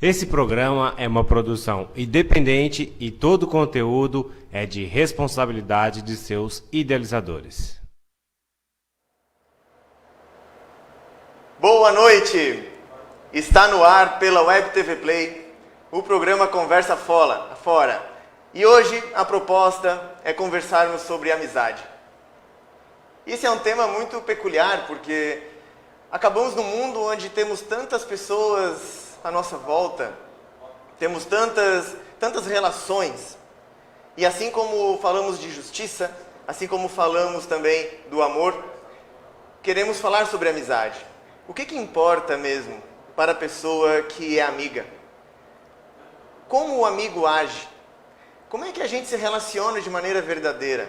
Esse programa é uma produção independente e todo o conteúdo é de responsabilidade de seus idealizadores. Boa noite! Está no ar pela Web TV Play o programa Conversa Fora. E hoje a proposta é conversarmos sobre amizade. Esse é um tema muito peculiar porque acabamos num mundo onde temos tantas pessoas à nossa volta, temos tantas relações. E assim como falamos de justiça, assim como falamos também do amor, queremos falar sobre amizade. O que importa mesmo para a pessoa que é amiga? Como o amigo age? Como é que a gente se relaciona de maneira verdadeira?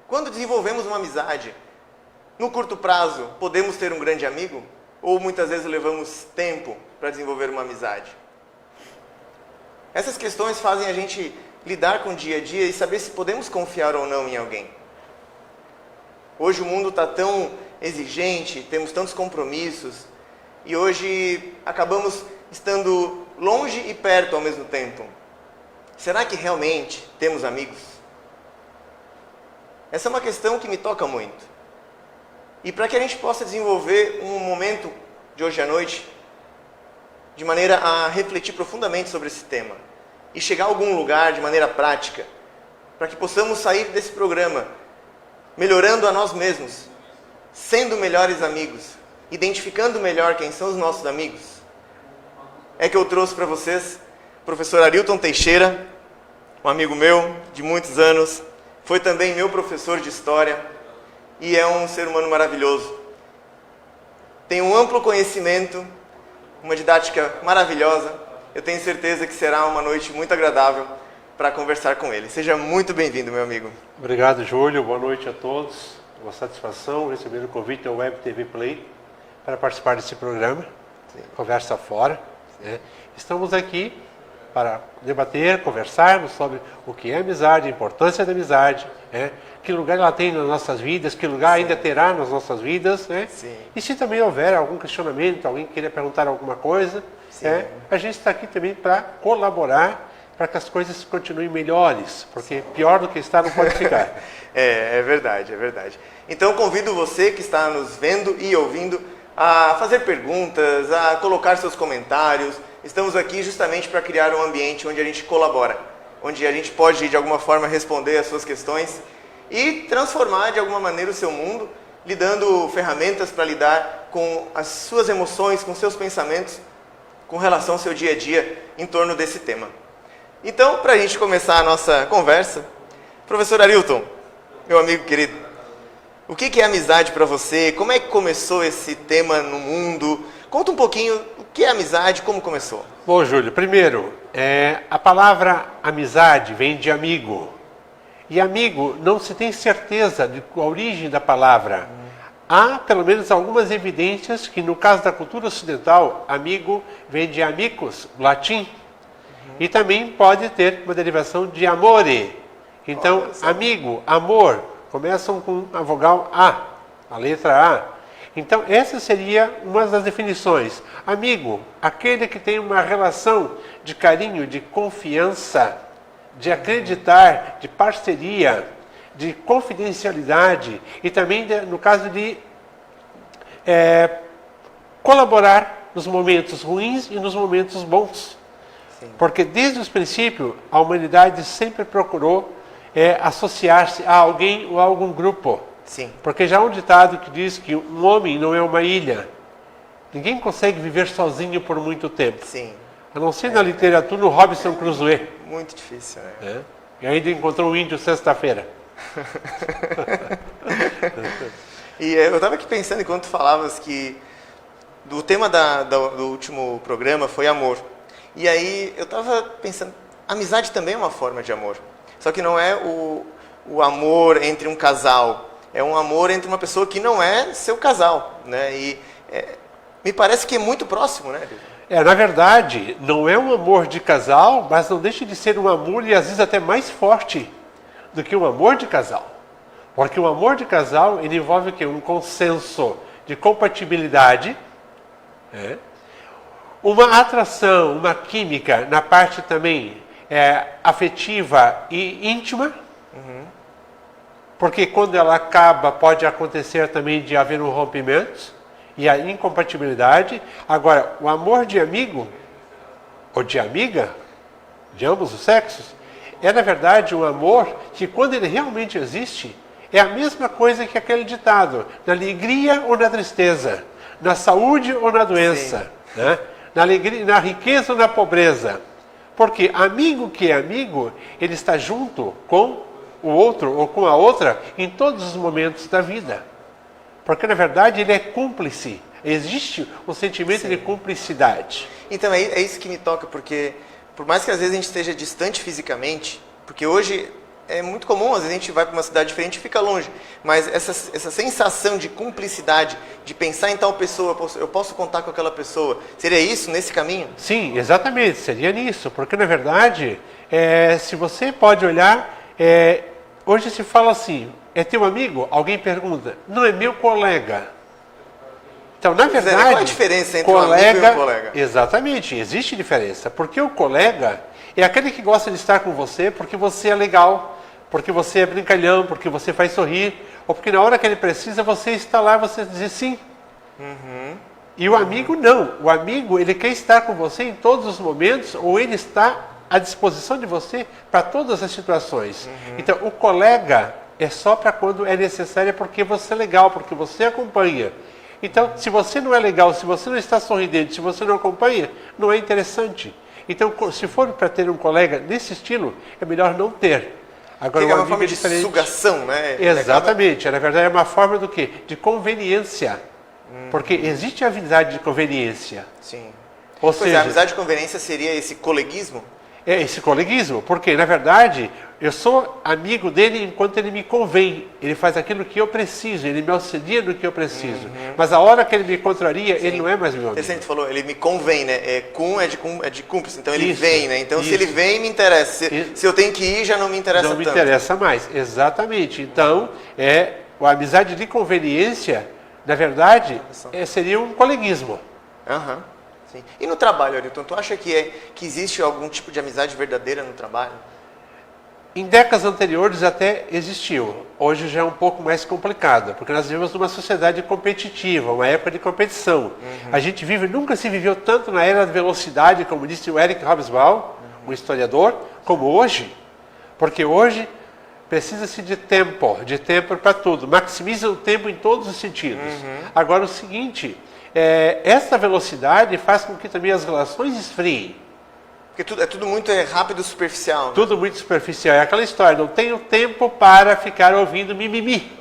Quando desenvolvemos uma amizade, no curto prazo, podemos ter um grande amigo? Ou muitas vezes levamos tempo para desenvolver uma amizade? Essas questões fazem a gente lidar com o dia a dia e saber se podemos confiar ou não em alguém. Hoje o mundo está tão exigente, temos tantos compromissos, e hoje acabamos estando longe e perto ao mesmo tempo. Será que realmente temos amigos? Essa é uma questão que me toca muito. E para que a gente possa desenvolver um momento de hoje à noite, de maneira a refletir profundamente sobre esse tema, e chegar a algum lugar de maneira prática, para que possamos sair desse programa melhorando a nós mesmos, sendo melhores amigos, identificando melhor quem são os nossos amigos, é que eu trouxe para vocês o professor Arilton Teixeira, um amigo meu de muitos anos, foi também meu professor de História e é um ser humano maravilhoso. Tem um amplo conhecimento, uma didática maravilhosa. Eu tenho certeza que será uma noite muito agradável para conversar com ele. Seja muito bem-vindo, meu amigo. Obrigado, Júlio. Boa noite a todos. Uma satisfação receber o convite da Web TV Play para participar desse programa. Sim. Conversa Fora. Né? Estamos aqui para debater, conversarmos sobre o que é amizade, a importância da amizade, né? Que lugar ela tem nas nossas vidas, que lugar ainda terá nas nossas vidas, né? E se também houver algum questionamento, alguém queira perguntar alguma coisa, a gente está aqui também para colaborar para que as coisas continuem melhores, porque pior do que está não pode ficar. É verdade, é verdade. Então convido você que está nos vendo e ouvindo a fazer perguntas, a colocar seus comentários. Estamos aqui justamente para criar um ambiente onde a gente colabora, onde a gente pode de alguma forma responder às suas questões e transformar de alguma maneira o seu mundo, lhe dando ferramentas para lidar com as suas emoções, com seus pensamentos, com relação ao seu dia a dia em torno desse tema. Então, para a gente começar a nossa conversa, professor Arilton, meu amigo querido, o que é amizade para você? Como é que começou esse tema no mundo? Conta um pouquinho o que é amizade, como começou. Bom, Júlio, primeiro, a palavra amizade vem de amigo. E amigo não se tem certeza da origem da palavra. Há pelo menos algumas evidências que no caso da cultura ocidental, amigo vem de amicus, latim. E também pode ter uma derivação de amore. Então, amigo, amor, começam com a vogal A, a letra A. Então, essa seria uma das definições. Amigo, aquele que tem uma relação de carinho, de confiança, de acreditar, de parceria, de confidencialidade e também, no caso de colaborar nos momentos ruins e nos momentos bons. Sim. Porque desde os princípios, a humanidade sempre procurou associar-se a alguém ou a algum grupo. Sim. Porque já há um ditado que diz que um homem não é uma ilha. Ninguém consegue viver sozinho por muito tempo. Sim. A não ser na literatura, no Robinson Crusoe. Muito difícil, né? E ainda encontrou um índio sexta-feira. E eu estava aqui pensando, enquanto tu falavas, que o tema do último programa foi amor. E aí eu estava pensando, amizade também é uma forma de amor. Só que não é o amor entre um casal. É um amor entre uma pessoa que não é seu casal, né? E me parece que é muito próximo, né? Na verdade, não é um amor de casal, mas não deixa de ser um amor e às vezes até mais forte do que um amor de casal. Porque o amor de casal ele envolve o quê? Um consenso de compatibilidade, uma atração, uma química na parte também afetiva e íntima. Porque quando ela acaba, pode acontecer também de haver um rompimento e a incompatibilidade. Agora, o amor de amigo ou de amiga, de ambos os sexos, É, na verdade, um amor que, quando ele realmente existe, é a mesma coisa que aquele ditado: na alegria ou na tristeza, na saúde ou na doença, né? Na alegria, na riqueza ou na pobreza. Porque amigo que é amigo, ele está junto com o outro ou com a outra em todos os momentos da vida. Porque, na verdade, ele é cúmplice. Existe um sentimento de cumplicidade. Então é isso que me toca, porque por mais que às vezes a gente esteja distante fisicamente, porque hoje é muito comum, às vezes a gente vai para uma cidade diferente e fica longe, mas essa sensação de cumplicidade, de pensar em tal pessoa, eu posso contar com aquela pessoa, seria isso nesse caminho? Sim, exatamente, seria nisso, porque na verdade, se você pode olhar, hoje se fala assim: é teu amigo? Alguém pergunta, não, é meu colega. Então, na verdade, qual é a diferença entre um amigo e um colega? Exatamente, existe diferença, porque o colega é aquele que gosta de estar com você porque você é legal, porque você é brincalhão, porque você faz sorrir, ou porque na hora que ele precisa você está lá, você diz sim. E o amigo não. O amigo, ele quer estar com você em todos os momentos, ou ele está à disposição de você para todas as situações. Então, o colega é só para quando é necessário, porque você é legal, porque você acompanha. Então, se você não é legal, se você não está sorridente, se você não acompanha, não é interessante. Então, se for para ter um colega nesse estilo, é melhor não ter. Agora, é uma forma de sugação, né? Exatamente. Na verdade, é uma forma do quê? De conveniência. Porque existe a amizade de conveniência. Sim. Ou Pois seja, a amizade de conveniência seria esse coleguismo? é esse coleguismo. Porque, na verdade, eu sou amigo dele enquanto ele me convém. Ele faz aquilo que eu preciso, ele me auxilia no que eu preciso. Mas a hora que ele me contraria, ele não é mais meu amigo. Você falou, ele me convém, né? É de cúmplice, então ele Isso, vem, né? Então isso. se ele vem, me interessa. Se eu tenho que ir, já não me interessa Não me tanto. interessa mais, exatamente. Então, a amizade de conveniência, na verdade, seria um coleguismo. Aham. Sim. E no trabalho, Arilton, tu acha que existe algum tipo de amizade verdadeira no trabalho? Em décadas anteriores até existiu. Hoje já é um pouco mais complicado, porque nós vivemos numa sociedade competitiva, uma época de competição. A gente nunca se viveu tanto na era da velocidade, como disse o Eric Hobsbawm, um historiador, como hoje. Porque hoje precisa-se de tempo para tudo. Maximiza o tempo em todos os sentidos. Agora, o seguinte, essa velocidade faz com que também as relações esfriem. Porque é tudo muito rápido e superficial. Né? Tudo muito superficial. É aquela história, não tenho tempo para ficar ouvindo mimimi.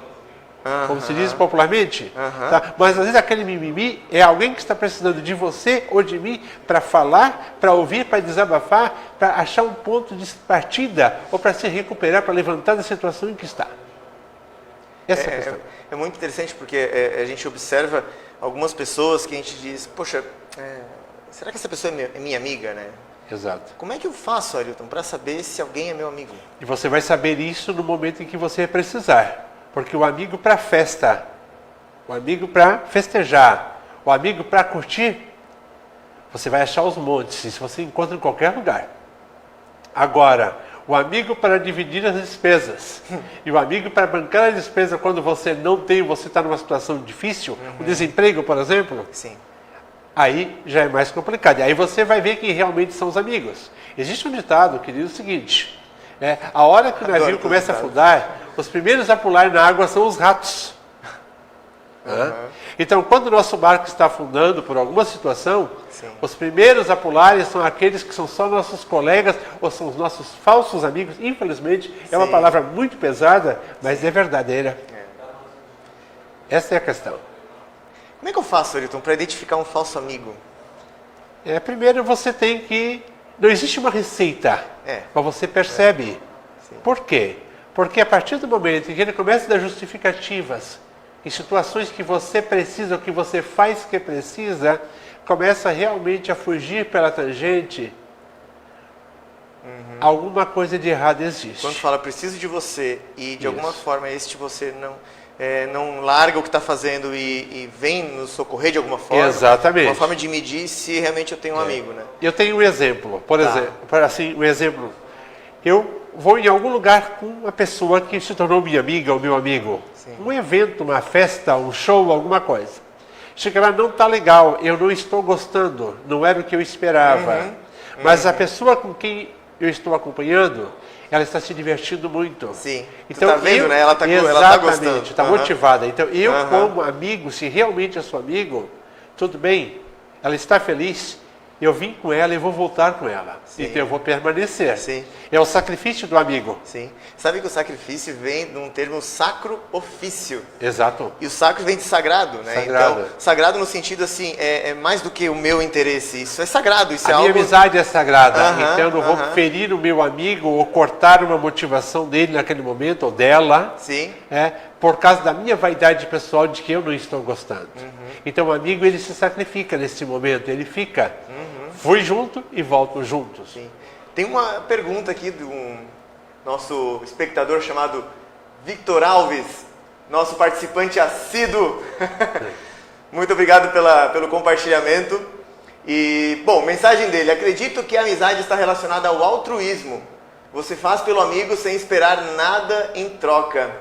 Como se diz popularmente. Tá? Mas às vezes aquele mimimi é alguém que está precisando de você ou de mim para falar, para ouvir, para desabafar, para achar um ponto de partida ou para se recuperar, para levantar da situação em que está. Essa é a questão. É muito interessante porque a gente observa algumas pessoas que a gente diz, poxa, será que essa pessoa é minha amiga, né? Exato. Como é que eu faço, Arilton, para saber se alguém é meu amigo? E você vai saber isso no momento em que você precisar. Porque o amigo para festa, o amigo para festejar, o amigo para curtir, você vai achar os montes. Isso você encontra em qualquer lugar. Agora, o amigo para dividir as despesas e o amigo para bancar a despesa quando você não tem, você está numa situação difícil, o desemprego, por exemplo. Sim. Aí já é mais complicado. E aí você vai ver quem realmente são os amigos. Existe um ditado que diz o seguinte: a hora que o navio começa a afundar, os primeiros a pular na água são os ratos. Então, quando o nosso barco está afundando por alguma situação, os primeiros a pularem são aqueles que são só nossos colegas ou são os nossos falsos amigos. Infelizmente, é uma palavra muito pesada, mas é verdadeira. Essa é a questão. Como é que eu faço, Arilton, para identificar um falso amigo? Primeiro você tem que... Não existe uma receita, mas você percebe. Por quê? Porque a partir do momento em que ele começa a dar justificativas em situações que você precisa, ou que você faz que precisa, começa realmente a fugir pela tangente, alguma coisa de errado existe. Quando fala preciso de você e de alguma forma você não larga o que está fazendo e vem nos socorrer de alguma forma. Exatamente. Uma forma de medir se realmente eu tenho um amigo, né? Eu tenho um exemplo, por exemplo, um exemplo. Eu vou em algum lugar com uma pessoa que se tornou minha amiga ou meu amigo. Um evento, uma festa, um show, alguma coisa. Chega lá, não está legal, eu não estou gostando, não era o que eu esperava. Mas a pessoa com quem eu estou acompanhando, ela está se divertindo muito. Sim. Então, tu tá vendo, né? Ela tá exatamente, gostando. Está motivada. Então, eu como amigo, se realmente é seu amigo, tudo bem, ela está feliz, eu vim com ela e vou voltar com ela. Sim. Então eu vou permanecer. Sim. É o sacrifício do amigo. Sim. Sabe que o sacrifício vem de um termo sacro ofício. Exato. E o sacro vem de sagrado, né? Sagrado. Então, sagrado no sentido assim, é mais do que o meu interesse. Isso é sagrado, isso é A algo... minha amizade é sagrada, Aham, então eu não vou aham. ferir o meu amigo ou cortar uma motivação dele naquele momento, ou dela, Sim. por causa da minha vaidade pessoal de que eu não estou gostando. Então o amigo, ele se sacrifica nesse momento, ele fica, fui junto e volto juntos. Sim. Tem uma pergunta aqui de um nosso espectador chamado Victor Alves, nosso participante assíduo. Muito obrigado pelo compartilhamento. E, bom, mensagem dele. Acredito que a amizade está relacionada ao altruísmo. Você faz pelo amigo sem esperar nada em troca.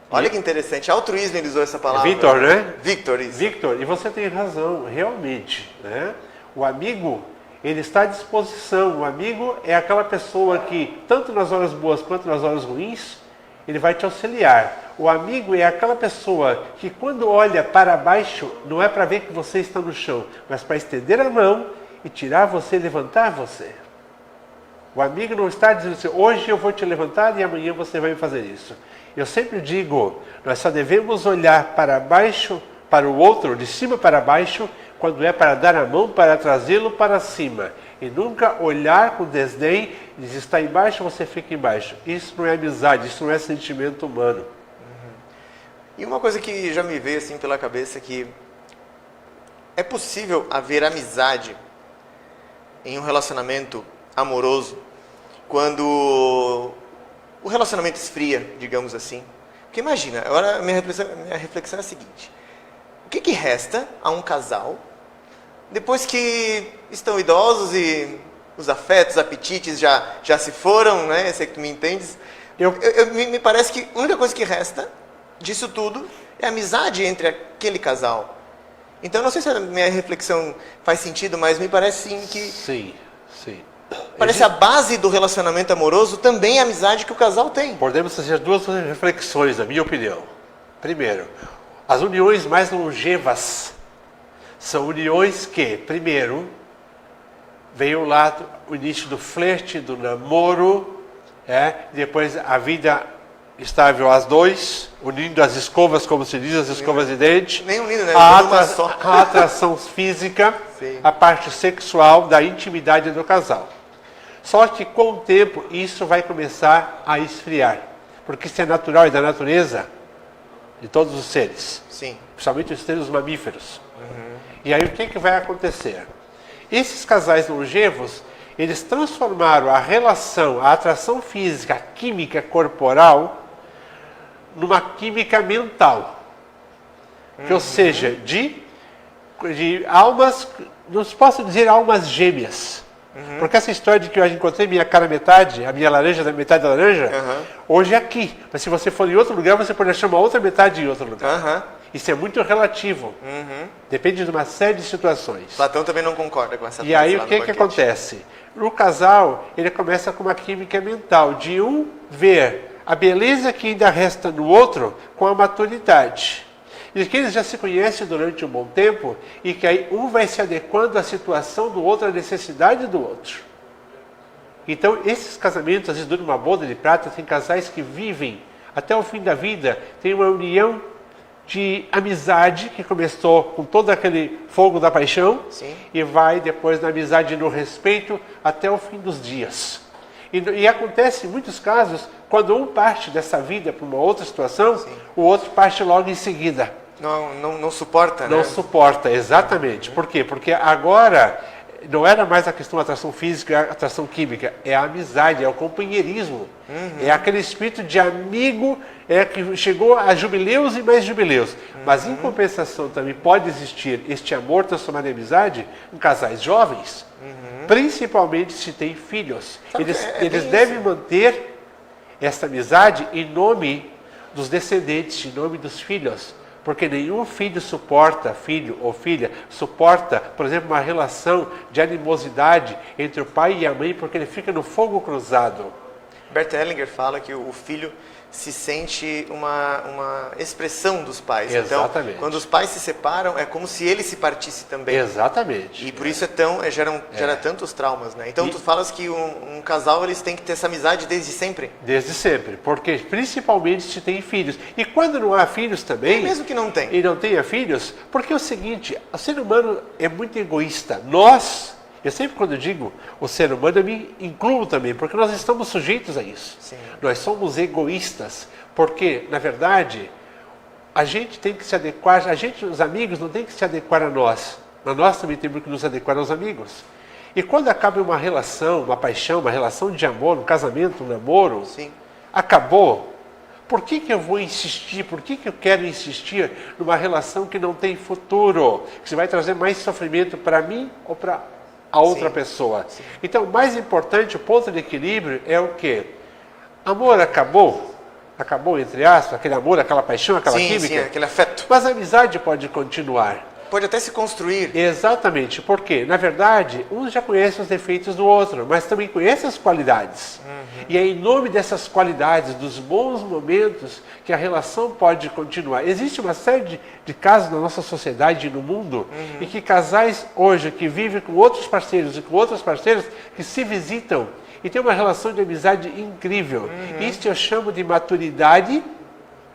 Olha que interessante. Altruísmo, ele usou essa palavra. Victor, né? Victor, isso. Victor, e você tem razão, realmente, né? O amigo, ele está à disposição. O amigo é aquela pessoa que, tanto nas horas boas quanto nas horas ruins, ele vai te auxiliar. O amigo é aquela pessoa que, quando olha para baixo, não é para ver que você está no chão, mas para estender a mão e tirar você, levantar você. O amigo não está dizendo assim, hoje eu vou te levantar e amanhã você vai fazer isso. Eu sempre digo, nós só devemos olhar para baixo, para o outro, de cima para baixo, quando é para dar a mão, para trazê-lo para cima. E nunca olhar com desdém e dizer, está embaixo, você fica embaixo. Isso não é amizade, isso não é sentimento humano. E uma coisa que já me veio assim pela cabeça é que é possível haver amizade em um relacionamento amoroso quando o relacionamento esfria, digamos assim. Porque imagina, agora minha reflexão é a seguinte. O que resta a um casal depois que estão idosos e os afetos, apetites já se foram, né? Sei que tu me entendes. Me parece que a única coisa que resta disso tudo é a amizade entre aquele casal. Então, não sei se a minha reflexão faz sentido, mas me parece sim que... Sim, sim. Parece a base do relacionamento amoroso também é a amizade que o casal tem. Podemos fazer duas reflexões, na minha opinião. Primeiro, as uniões mais longevas são uniões que, primeiro, veio lá o início do flerte, do namoro, depois a vida estável às dois, unindo as escovas, como se diz, as escovas de dente. Nem unindo, né? A atração física, sim, a parte sexual da intimidade do casal. Só que com o tempo isso vai começar a esfriar, porque isso é natural e da natureza de todos os seres, sim, principalmente os seres mamíferos. E aí o que vai acontecer? Esses casais longevos, eles transformaram a relação, a atração física, a química corporal, numa química mental. Ou seja, de almas, não posso dizer almas gêmeas. Porque essa história de que eu encontrei minha cara metade, a minha laranja da metade da laranja, hoje é aqui. Mas se você for em outro lugar, você pode achar uma outra metade em outro lugar. Isso é muito relativo. Depende de uma série de situações. Platão também não concorda com essa E aí o que acontece? No casal, ele começa com uma química mental, de um ver a beleza que ainda resta no outro com a maturidade. E que eles já se conhecem durante um bom tempo e que aí um vai se adequando à situação do outro, à necessidade do outro. Então, esses casamentos, às vezes, duram uma boda de prata, tem casais que vivem até o fim da vida, tem uma união de amizade que começou com todo aquele fogo da paixão, sim, e vai depois na amizade e no respeito até o fim dos dias. E acontece em muitos casos, quando um parte dessa vida para uma outra situação, sim, o outro parte logo em seguida. Não suporta, né? Não suporta, exatamente. Por quê? Porque agora não era mais a questão da atração física, a atração química, é a amizade, é o companheirismo. É aquele espírito de amigo que chegou a jubileus e mais jubileus. Mas em compensação também pode existir este amor transformado em amizade em casais jovens, principalmente se tem filhos. Eles devem manter essa amizade em nome dos descendentes, em nome dos filhos. Porque nenhum filho ou filha, suporta, por exemplo, uma relação de animosidade entre o pai e a mãe, porque ele fica no fogo cruzado. Bert Hellinger fala que o filho se sente uma expressão dos pais. Exatamente. Então, quando os pais se separam, é como se ele se partisse também. Exatamente. E por isso gera tantos traumas, né? Então, tu falas que um casal, eles têm que ter essa amizade desde sempre. Desde sempre, porque principalmente se tem filhos. E quando não há filhos também... Mesmo que não tem. E não tenha filhos, porque é o seguinte, o ser humano é muito egoísta. Eu sempre quando digo o ser humano, eu me incluo também, porque nós estamos sujeitos a isso. Sim. Nós somos egoístas, porque, na verdade, a gente tem que se adequar, os amigos não tem que se adequar a nós, mas nós também temos que nos adequar aos amigos. E quando acaba uma relação, uma paixão, uma relação de amor, um casamento, um namoro, Sim. acabou. Por que eu vou insistir? Por que eu quero insistir numa relação que não tem futuro? Que vai trazer mais sofrimento para mim ou para a outra pessoa. Sim. Então, o mais importante, o ponto de equilíbrio é o quê? Amor acabou? Acabou, entre aspas, aquele amor, aquela paixão, aquela química? Sim, aquele afeto. Mas a amizade pode continuar. Pode até se construir. Exatamente, porque, na verdade, um já conhece os defeitos do outro, mas também conhece as qualidades. E é em nome dessas qualidades, dos bons momentos, que a relação pode continuar. Existe uma série de casos na nossa sociedade e no mundo, em que casais hoje que vivem com outros parceiros e com outras parceiras que se visitam e tem uma relação de amizade incrível. Isso eu chamo de maturidade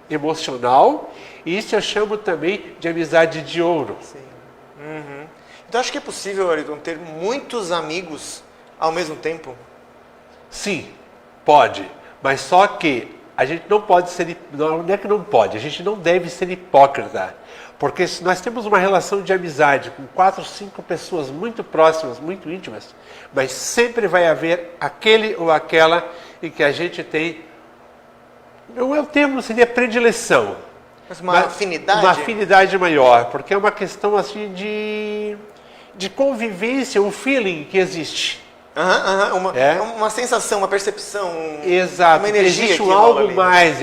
emocional, e isso eu chamo também de amizade de ouro. Sim. Então acho que é possível, Ayrton, ter muitos amigos ao mesmo tempo? Sim, pode, mas só que a gente não pode ser, não é que não pode, a gente não deve ser hipócrita, porque se nós temos uma relação de amizade com 4, 5 pessoas muito próximas, muito íntimas, mas sempre vai haver aquele ou aquela em que a gente tem, não é o termo, seria predileção. Mas uma afinidade? Uma afinidade maior, porque é uma questão assim de convivência, um feeling que existe. Uma sensação, uma percepção, Exato. uma energia. Existe que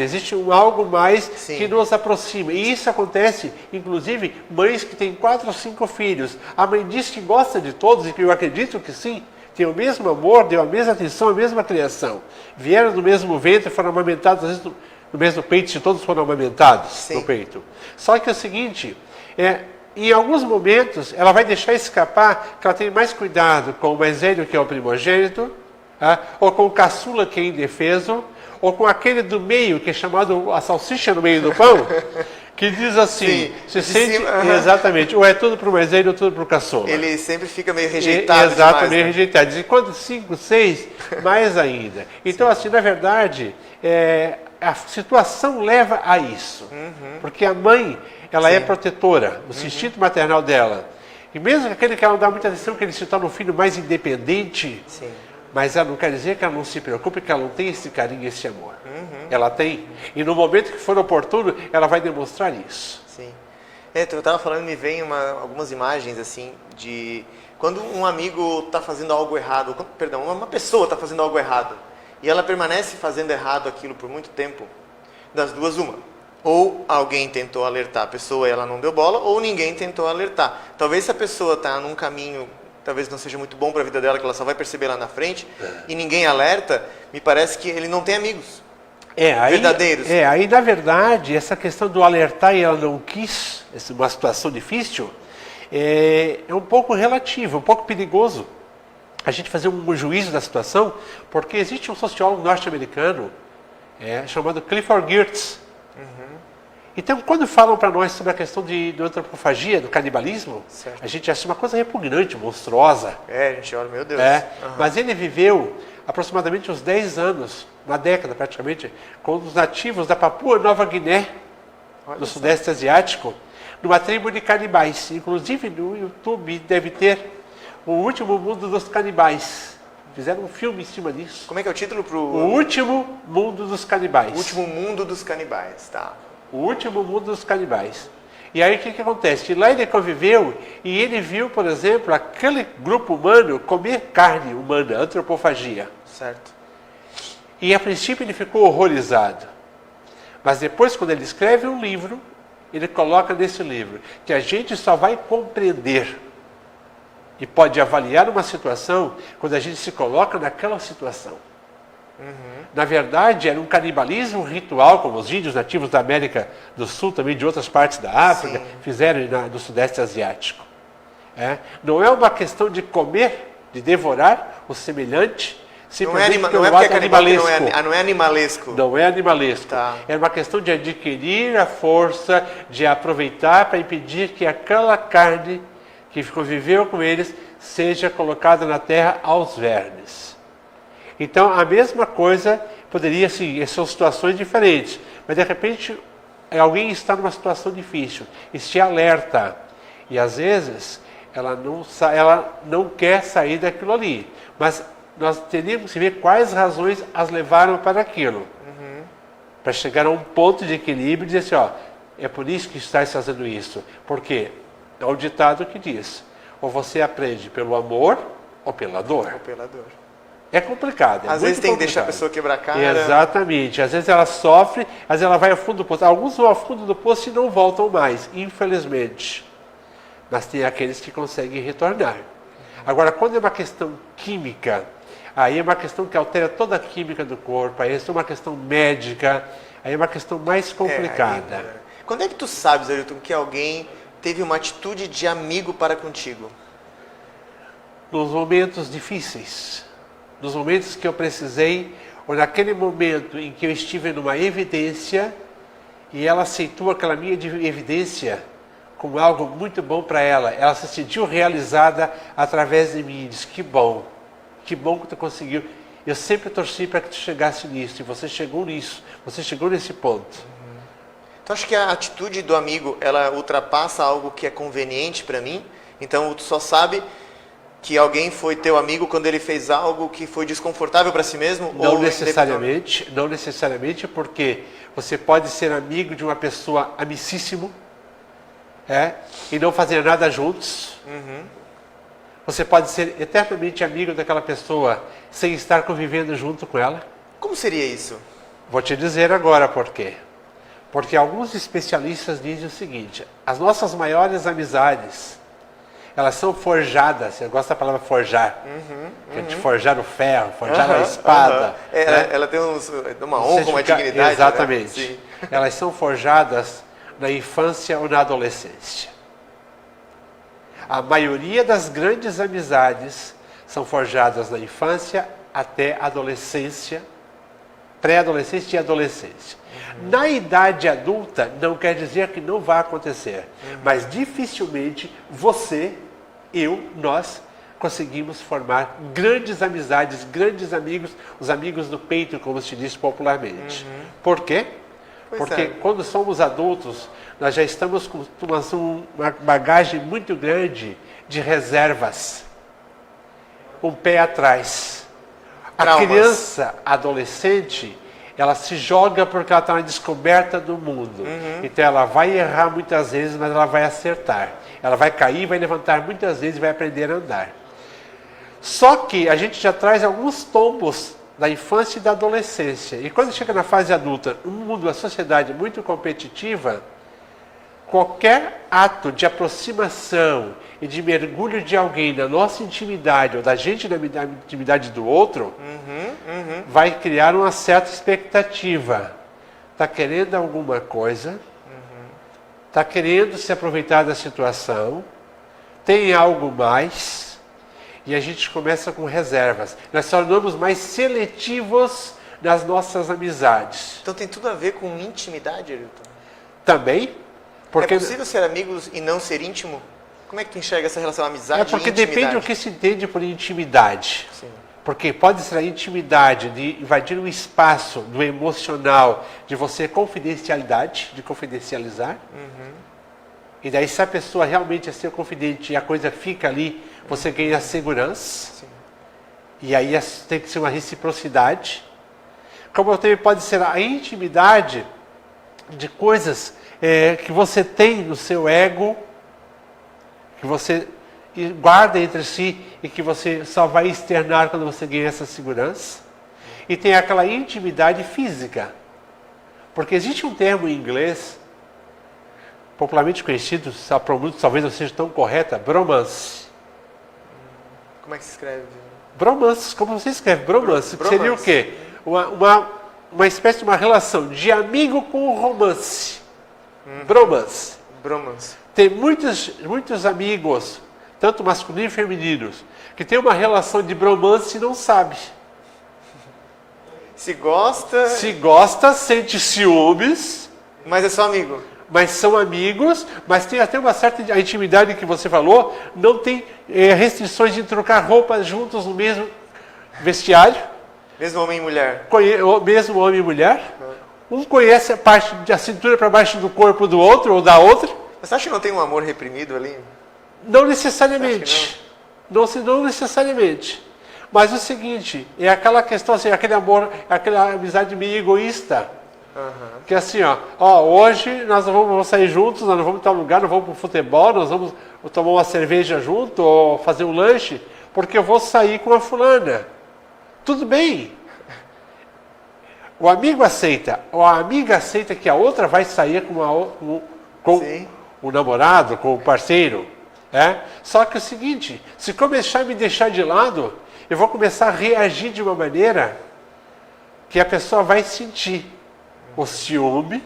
existe um algo mais Sim. que nos aproxima. E isso acontece, inclusive, mães que têm 4 ou 5 filhos. A mãe diz que gosta de todos, e que eu acredito que sim, tem o mesmo amor, deu a mesma atenção, a mesma criação. Vieram do mesmo ventre, foram amamentados, às vezes no mesmo peito, se todos foram amamentados Sim. no peito. Só que é o seguinte, em alguns momentos, ela vai deixar escapar que ela tem mais cuidado com o mais velho, que é o primogênito, ou com o caçula, que é indefeso, ou com aquele do meio, que é chamado a salsicha no meio do pão, que diz assim, Sim, se sente, exatamente, ou é tudo para o mais velho ou tudo para o caçula. Ele sempre fica meio rejeitado. Exato, demais, meio né? rejeitado. E quando 5, 6, mais ainda. Então, assim, na verdade, a situação leva a isso. Porque a mãe, ela é protetora, o instinto maternal dela. E mesmo aquele que ela não dá muita atenção, que ele se torna um filho mais independente, Sim. mas ela não quer dizer que ela não se preocupe, que ela não tem esse carinho, esse amor. Ela tem. E no momento que for oportuno, ela vai demonstrar isso. Sim. Eu estava falando, me vem algumas imagens assim de quando um amigo está fazendo algo errado, uma pessoa está fazendo algo errado e ela permanece fazendo errado aquilo por muito tempo, das duas uma. Ou alguém tentou alertar a pessoa e ela não deu bola, ou ninguém tentou alertar. Talvez se a pessoa está num caminho, talvez não seja muito bom para a vida dela, que ela só vai perceber lá na frente, e ninguém alerta, me parece que ele não tem amigos. Verdadeiros. Aí na verdade, essa questão do alertar e ela não quis, uma situação difícil, é um pouco relativo, um pouco perigoso a gente fazer um juízo da situação, porque existe um sociólogo norte-americano chamado Clifford Geertz. Então, quando falam para nós sobre a questão da antropofagia, do canibalismo, certo. a gente acha uma coisa repugnante, monstruosa. A gente olha, meu Deus. Mas ele viveu aproximadamente uns 10 anos, uma década praticamente, com os nativos da Papua Nova Guiné, no Sudeste Asiático, numa tribo de canibais. Inclusive no YouTube deve ter O Último Mundo dos Canibais. Fizeram um filme em cima disso. Como é que é o título pro... O Último Mundo dos Canibais. O Último Mundo dos Canibais, tá. O Último Mundo dos Canibais. E aí o que acontece? Lá ele conviveu e ele viu, por exemplo, aquele grupo humano comer carne humana, antropofagia. Certo. E a princípio ele ficou horrorizado. Mas depois, quando ele escreve um livro, ele coloca nesse livro que a gente só vai compreender e pode avaliar uma situação quando a gente se coloca naquela situação. Na verdade, era um canibalismo ritual, como os índios nativos da América do Sul, também de outras partes da África, fizeram do Sudeste Asiático. Não é uma questão de comer, de devorar o semelhante, simplesmente pelo ato animalesco. Não é animalesco. Não é animalesco. Tá. É uma questão de adquirir a força, de aproveitar para impedir que aquela carne que conviveu com eles seja colocada na terra aos vermes. Então, a mesma coisa poderia, sim, são situações diferentes, mas de repente alguém está numa situação difícil e se alerta, e às vezes ela não quer sair daquilo ali, mas nós teríamos que ver quais razões as levaram para aquilo, para chegar a um ponto de equilíbrio e dizer assim, é por isso que estás fazendo isso, porque é o ditado que diz, ou você aprende pelo amor ou pela dor. É complicado. Às vezes tem que deixar a pessoa quebrar a cara. Exatamente. Às vezes ela sofre, às vezes ela vai ao fundo do poço. Alguns vão ao fundo do poço e não voltam mais, infelizmente. Mas tem aqueles que conseguem retornar. Agora, quando é uma questão química, aí é uma questão que altera toda a química do corpo, aí é uma questão médica, aí é uma questão mais complicada. Quando é que tu sabes, Ailton, que alguém teve uma atitude de amigo para contigo? Nos momentos difíceis. Nos momentos que eu precisei, ou naquele momento em que eu estive numa evidência e ela aceitou aquela minha evidência como algo muito bom para ela. Ela se sentiu realizada através de mim. Diz, que bom que tu conseguiu. Eu sempre torci para que tu chegasse nisso e você chegou nisso, você chegou nesse ponto. Tu acha que a atitude do amigo, ela ultrapassa algo que é conveniente para mim? Então tu só sabe que alguém foi teu amigo quando ele fez algo que foi desconfortável para si mesmo? Não necessariamente, porque você pode ser amigo de uma pessoa amicíssimo, e não fazer nada juntos. Você pode ser eternamente amigo daquela pessoa sem estar convivendo junto com ela. Como seria isso? Vou te dizer agora por quê. Porque alguns especialistas dizem o seguinte, as nossas maiores amizades, elas são forjadas, eu gosto da palavra forjar, que é de forjar o ferro, forjar a espada. Ela tem uma honra, uma dignidade. Exatamente. Né? Elas são forjadas na infância ou na adolescência. A maioria das grandes amizades são forjadas na infância até a adolescência, pré-adolescência e adolescência. Na idade adulta, não quer dizer que não vai acontecer, mas dificilmente você, nós conseguimos formar grandes amizades, grandes amigos, os amigos do peito, como se diz popularmente. Por quê? Porque quando somos adultos, nós já estamos com uma bagagem muito grande de reservas, um pé atrás. A criança, adolescente, ela se joga porque ela está na descoberta do mundo. Então ela vai errar muitas vezes, mas ela vai acertar. Ela vai cair, vai levantar muitas vezes e vai aprender a andar. Só que a gente já traz alguns tombos da infância e da adolescência. E quando chega na fase adulta, um mundo, uma sociedade muito competitiva, qualquer ato de aproximação e de mergulho de alguém na nossa intimidade, ou da gente na intimidade do outro, vai criar uma certa expectativa. Está querendo alguma coisa, está querendo se aproveitar da situação, tem algo mais, e a gente começa com reservas. Nós tornamos mais seletivos nas nossas amizades. Então tem tudo a ver com intimidade, Ailton? Também. Porque é possível ser amigos e não ser íntimo? Como é que tu enxerga essa relação amizade e porque intimidade? depende do que se entende por intimidade. Sim. Porque pode ser a intimidade de invadir um espaço do emocional, de você confidencialidade, de confidencializar. E daí se a pessoa realmente é seu confidente e a coisa fica ali, você ganha segurança. Sim. E aí tem que ser uma reciprocidade. Como também pode ser a intimidade de coisas que você tem no seu ego, que você guarda entre si e que você só vai externar quando você ganha essa segurança. E tem aquela intimidade física. Porque existe um termo em inglês, popularmente conhecido, a pronúncia talvez não seja tão correta, bromance. Como é que se escreve? Bromance, como você escreve? Bromance. Bromance. Seria o quê? uma espécie de uma relação de amigo com romance. Bromance. Bromance. Tem muitos amigos, tanto masculinos e femininos, que tem uma relação de bromance e não sabe. Se gosta, Se gosta, sente ciúmes, mas é só amigo. mas são amigos, mas tem até uma certa a intimidade que você falou, não tem restrições de trocar roupas juntos no mesmo vestiário, Mesmo homem e mulher. o mesmo homem e mulher. Um conhece a parte da cintura para baixo do corpo do outro ou da outra. Mas você acha que não tem um amor reprimido ali? Não necessariamente. Não necessariamente. Mas o seguinte, é aquela questão assim, aquele amor, aquela amizade meio egoísta. Que é assim, hoje nós não vamos sair juntos, nós não vamos em tal lugar, não vamos para o futebol, nós vamos tomar uma cerveja junto, ou fazer um lanche, porque eu vou sair com a fulana. Tudo bem. O amigo aceita, ou a amiga aceita que a outra vai sair com Sim. o namorado, com o parceiro. Só que é o seguinte, se começar a me deixar de lado, eu vou começar a reagir de uma maneira que a pessoa vai sentir o ciúme,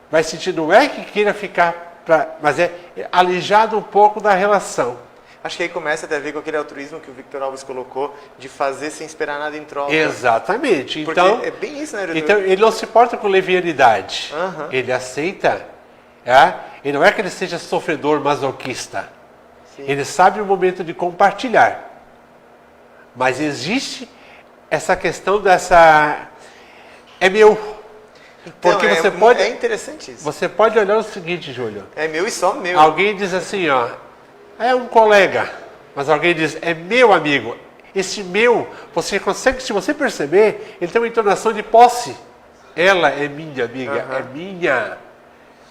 vai sentir, não é que queira ficar, mas é alijado um pouco da relação. Acho que aí começa até a ver com aquele altruísmo que o Victor Alves colocou, de fazer sem esperar nada em troca. Exatamente. Porque Então, é bem isso, né? então ele não se porta com levianidade. Ele aceita. E não é que ele seja sofredor masoquista. Sim. Ele sabe o momento de compartilhar. Mas existe essa questão dessa... É meu. Então, Porque você pode... É interessante isso. Você pode olhar o seguinte, Júlio. É meu e só meu. Alguém diz assim, é um colega. Mas alguém diz, é meu amigo. Esse meu, você consegue, se você perceber, ele tem uma entonação de posse. Ela é minha amiga, é minha.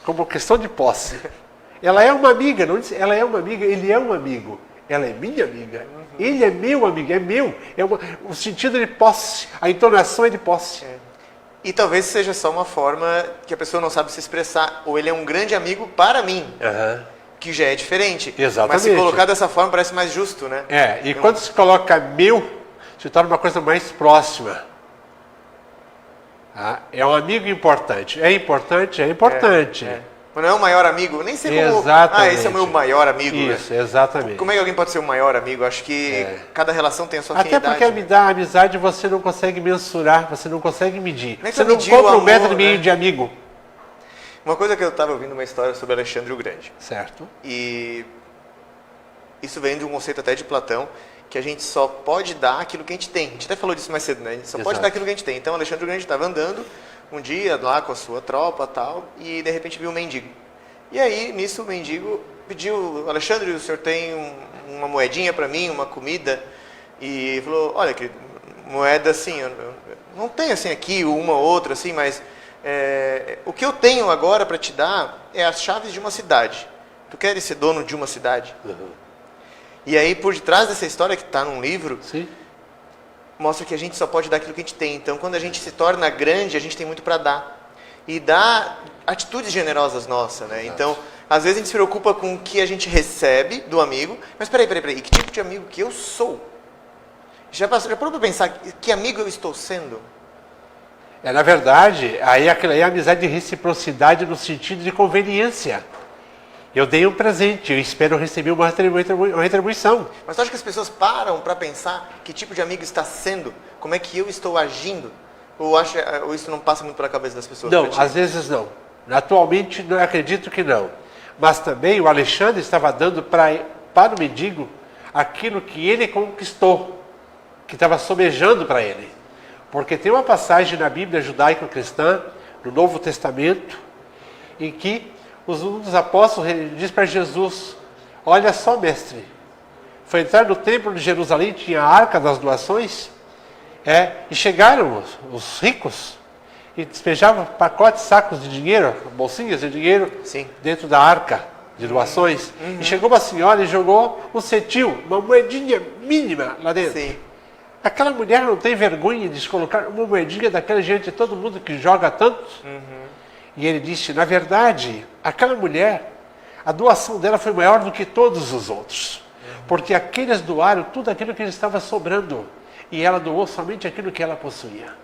Como questão de posse. Ela é uma amiga, não diz, ela é uma amiga, ele é um amigo. Ela é minha amiga. Ele é meu amigo, é meu. O sentido de posse, a entonação é de posse. E talvez seja só uma forma que a pessoa não sabe se expressar. Ou ele é um grande amigo para mim. Que já é diferente. Exatamente. Mas se colocar dessa forma parece mais justo, né? E quando se coloca meu, se torna uma coisa mais próxima. É um amigo importante. É importante? É importante. Mas não é o maior amigo, nem sei como... Exatamente. Esse é o meu maior amigo. Isso, né? exatamente. Como é que alguém pode ser o maior amigo? Acho que cada relação tem a sua Até afinidade. porque a amizade você não consegue mensurar, você não consegue medir. Nem Você pra não medir o compra um amor, metro e meio né? de amigo. Uma coisa que eu estava ouvindo uma história sobre Alexandre o Grande. Certo. E isso vem de um conceito até de Platão, que a gente só pode dar aquilo que a gente tem. A gente até falou disso mais cedo, né? A gente só pode dar aquilo que a gente tem. Então Alexandre o Grande estava andando um dia lá com a sua tropa tal, e de repente viu um mendigo. E aí, nisso, o mendigo pediu, Alexandre, o senhor tem uma moedinha para mim, uma comida? E falou, olha, que moeda assim, eu não tenho assim aqui uma ou outra, assim, mas o que eu tenho agora para te dar é as chaves de uma cidade. Tu queres ser dono de uma cidade? E aí, por detrás dessa história que está num livro, Sim. mostra que a gente só pode dar aquilo que a gente tem. Então, quando a gente se torna grande, a gente tem muito para dar. E dá atitudes generosas nossas, né? Então, às vezes a gente se preocupa com o que a gente recebe do amigo, mas peraí, que tipo de amigo que eu sou? Já parou para pensar que amigo eu estou sendo? Na verdade, aí é a amizade de reciprocidade no sentido de conveniência. Eu dei um presente, eu espero receber uma retribuição. Mas tu acha que as pessoas param para pensar que tipo de amigo está sendo? Como é que eu estou agindo? Ou isso não passa muito pela cabeça das pessoas? Não, às vezes não. Atualmente, eu acredito que não. Mas também o Alexandre estava dando para o mendigo aquilo que ele conquistou, que estava sobejando para ele. Porque tem uma passagem na Bíblia judaico-cristã, no Novo Testamento, em que um dos apóstolos diz para Jesus, olha só, mestre, foi entrar no templo de Jerusalém, tinha a arca das doações, e chegaram os ricos e despejavam pacotes, sacos de dinheiro, bolsinhas de dinheiro, Sim. dentro da arca de doações. E chegou uma senhora e jogou um cetil, uma moedinha mínima lá dentro. Sim. Aquela mulher não tem vergonha de colocar uma moedinha daquela gente, todo mundo que joga tanto. E ele disse, na verdade, aquela mulher, a doação dela foi maior do que todos os outros. Porque aqueles doaram tudo aquilo que lhes estava sobrando. e ela doou somente aquilo que ela possuía.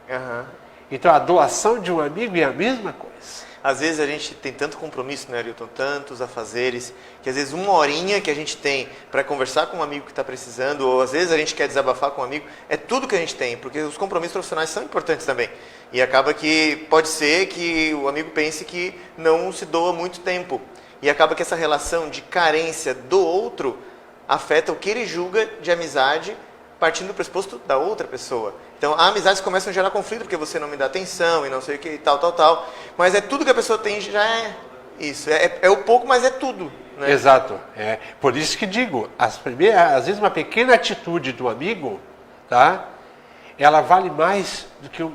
Aham. Então a doação de um amigo é a mesma coisa. Às vezes a gente tem tanto compromisso, né, Arilton? Tantos afazeres, que às vezes uma horinha que a gente tem para conversar com um amigo que está precisando, ou às vezes a gente quer desabafar com um amigo, é tudo que a gente tem, porque os compromissos profissionais são importantes também. E acaba que pode ser que o amigo pense que não se doa muito tempo. E acaba que essa relação de carência do outro afeta o que ele julga de amizade, partindo do pressuposto da outra pessoa. Então, as amizades começam a gerar conflito, porque você não me dá atenção e não sei o que, e tal. Mas é tudo que a pessoa tem, já é isso. É o pouco, mas é tudo. Né? Exato. É, por isso que digo, às vezes uma pequena atitude do amigo, tá? Ela vale mais do que um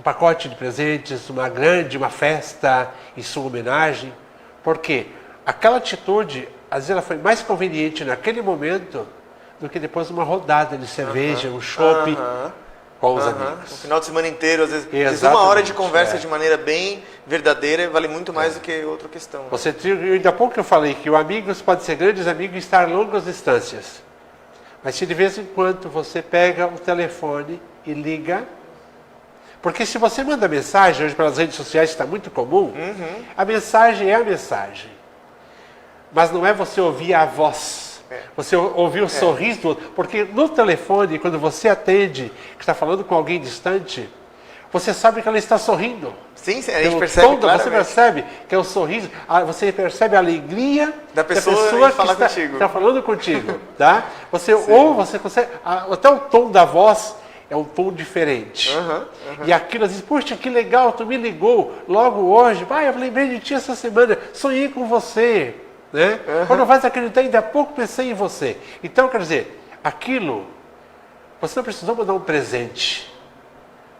pacote de presentes, uma festa em sua homenagem. Por quê? Aquela atitude, às vezes ela foi mais conveniente naquele momento do que depois uma rodada de cerveja, um chopp com os amigos. Um final de semana inteiro, às vezes Exatamente, uma hora de conversa de maneira bem verdadeira vale muito mais do que outra questão. Ainda há pouco eu falei que o amigos pode ser grandes amigos e estar a longas distâncias. Mas se de vez em quando você pega o telefone e liga, porque se você manda mensagem, hoje pelas redes sociais está muito comum, a mensagem é a mensagem. Mas não é você ouvir a voz. Você ouvir o sorriso do outro. Porque no telefone, quando você atende, que está falando com alguém distante, você sabe que ela está sorrindo. Sim, a gente percebe claramente. Você percebe que é o sorriso, você percebe a alegria da pessoa que está falando contigo. Tá? Você consegue, até o tom da voz é um tom diferente. E aquilo diz, puxa, que legal, tu me ligou logo hoje. Pai, eu lembrei de ti essa semana, sonhei com você. Né? Quando vai acreditar, ainda há pouco pensei em você. Então, quer dizer, aquilo, você não precisou mandar um presente.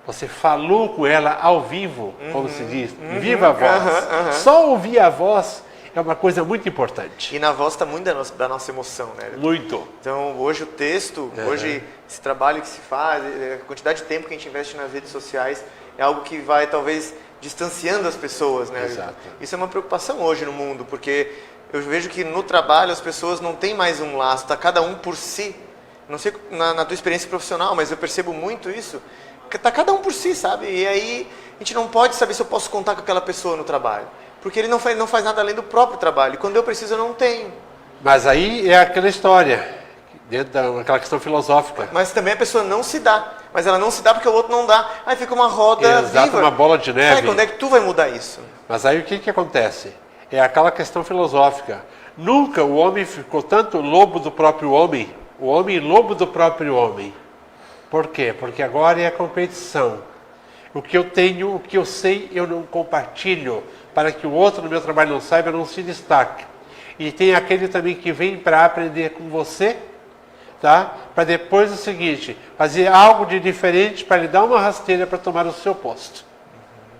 Você falou com ela ao vivo, como se diz, viva a voz. Só ouvir a voz é uma coisa muito importante. E na voz está muito da nossa emoção, né? Muito. Então, hoje o texto, hoje esse trabalho que se faz, a quantidade de tempo que a gente investe nas redes sociais, é algo que vai, talvez, distanciando as pessoas, né? Exato. Isso é uma preocupação hoje no mundo, porque eu vejo que no trabalho as pessoas não têm mais um laço, está cada um por si. Não sei na tua experiência profissional, mas eu percebo muito isso. Está cada um por si, sabe? E aí a gente não pode saber se eu posso contar com aquela pessoa no trabalho. Porque ele não faz nada além do próprio trabalho. E quando eu preciso, eu não tenho. Mas aí é aquela história, dentro daquela questão filosófica. Mas também a pessoa não se dá. Mas ela não se dá porque o outro não dá. Aí fica uma roda viva. Uma bola de neve. Quando é que tu vai mudar isso? Mas aí o que acontece? É aquela questão filosófica. Nunca o homem ficou tanto lobo do próprio homem, o homem lobo do próprio homem. Por quê? Porque agora é a competição. O que eu tenho, o que eu sei, eu não compartilho, para que o outro no meu trabalho não saiba, não se destaque. E tem aquele também que vem para aprender com você, tá? Para depois o seguinte, fazer algo de diferente para lhe dar uma rasteira para tomar o seu posto.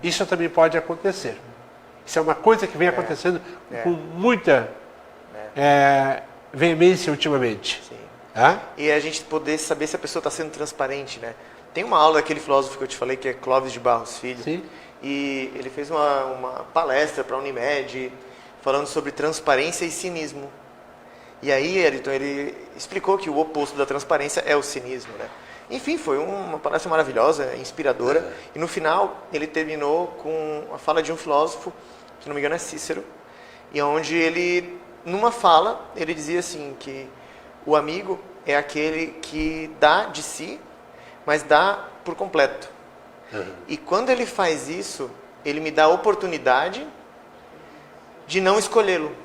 Isso também pode acontecer. Isso é uma coisa que vem acontecendo com muita veemência ultimamente. Sim. Tá? E a gente poder saber se a pessoa está sendo transparente, né? Tem uma aula daquele filósofo que eu te falei, que é Clóvis de Barros Filho. Sim. E ele fez uma palestra para a Unimed, falando sobre transparência e cinismo. E aí, Arilton, ele explicou que o oposto da transparência é o cinismo, né? Enfim, foi uma palestra maravilhosa, inspiradora. E no final, ele terminou com a fala de um filósofo, se não me engano é Cícero, e onde ele, numa fala, ele dizia assim, que o amigo é aquele que dá de si, mas dá por completo. E quando ele faz isso, ele me dá a oportunidade de não escolhê-lo.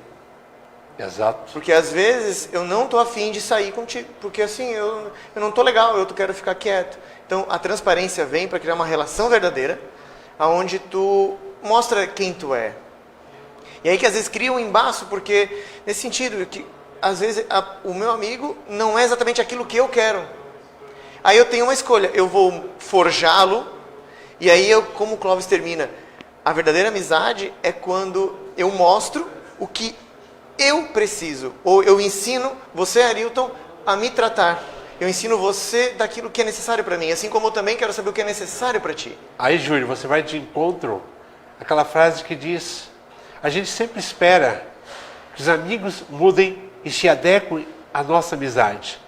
Exato. Porque às vezes eu não estou afim de sair contigo, porque assim, eu não estou legal, eu quero ficar quieto. Então a transparência vem para criar uma relação verdadeira, onde tu mostra quem tu é. E aí que às vezes cria um embaço, porque nesse sentido, que às vezes o meu amigo não é exatamente aquilo que eu quero. Aí eu tenho uma escolha, eu vou forjá-lo, e aí como o Clóvis termina, a verdadeira amizade é quando eu mostro o que eu preciso, ou eu ensino você, Arilton, a me tratar. Eu ensino você daquilo que é necessário para mim, assim como eu também quero saber o que é necessário para ti. Aí, Júlio, você vai de encontro àquela frase que diz, a gente sempre espera que os amigos mudem e se adequem à nossa amizade.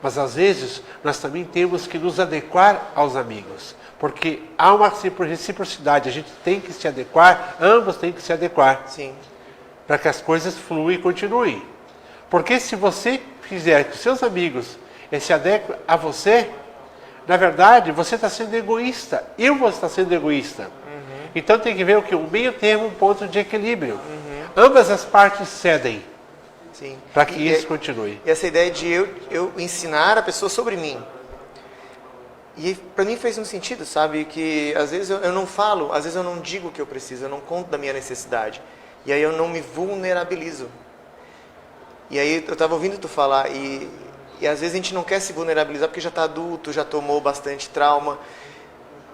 Mas às vezes nós também temos que nos adequar aos amigos. Porque há uma reciprocidade, a gente tem que se adequar, ambos têm que se adequar. Sim. Para que as coisas fluem e continuem. Porque se você fizer que os seus amigos se adequem a você, na verdade, você está sendo egoísta. Eu vou estar sendo egoísta. Então tem que ver o que? Um meio termo, um ponto de equilíbrio. Ambas as partes cedem. Sim. Para que isso continue. E essa ideia de eu ensinar a pessoa sobre mim. E para mim fez um sentido, sabe? Que às vezes eu não falo, às vezes eu não digo o que eu preciso, eu não conto da minha necessidade. E aí eu não me vulnerabilizo. E aí eu estava ouvindo tu falar, e às vezes a gente não quer se vulnerabilizar porque já está adulto, já tomou bastante trauma.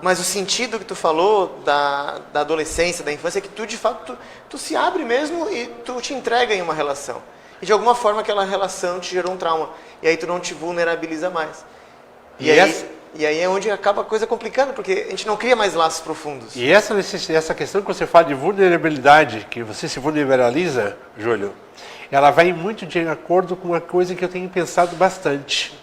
Mas o sentido que tu falou da adolescência, da infância, é que tu de fato tu se abre mesmo e tu te entrega em uma relação. E de alguma forma aquela relação te gerou um trauma. E aí tu não te vulnerabiliza mais. E aí é onde acaba a coisa complicando, porque a gente não cria mais laços profundos. E essa questão que você fala de vulnerabilidade, que você se vulnerabiliza, Júlio, ela vai muito de acordo com uma coisa que eu tenho pensado bastante. O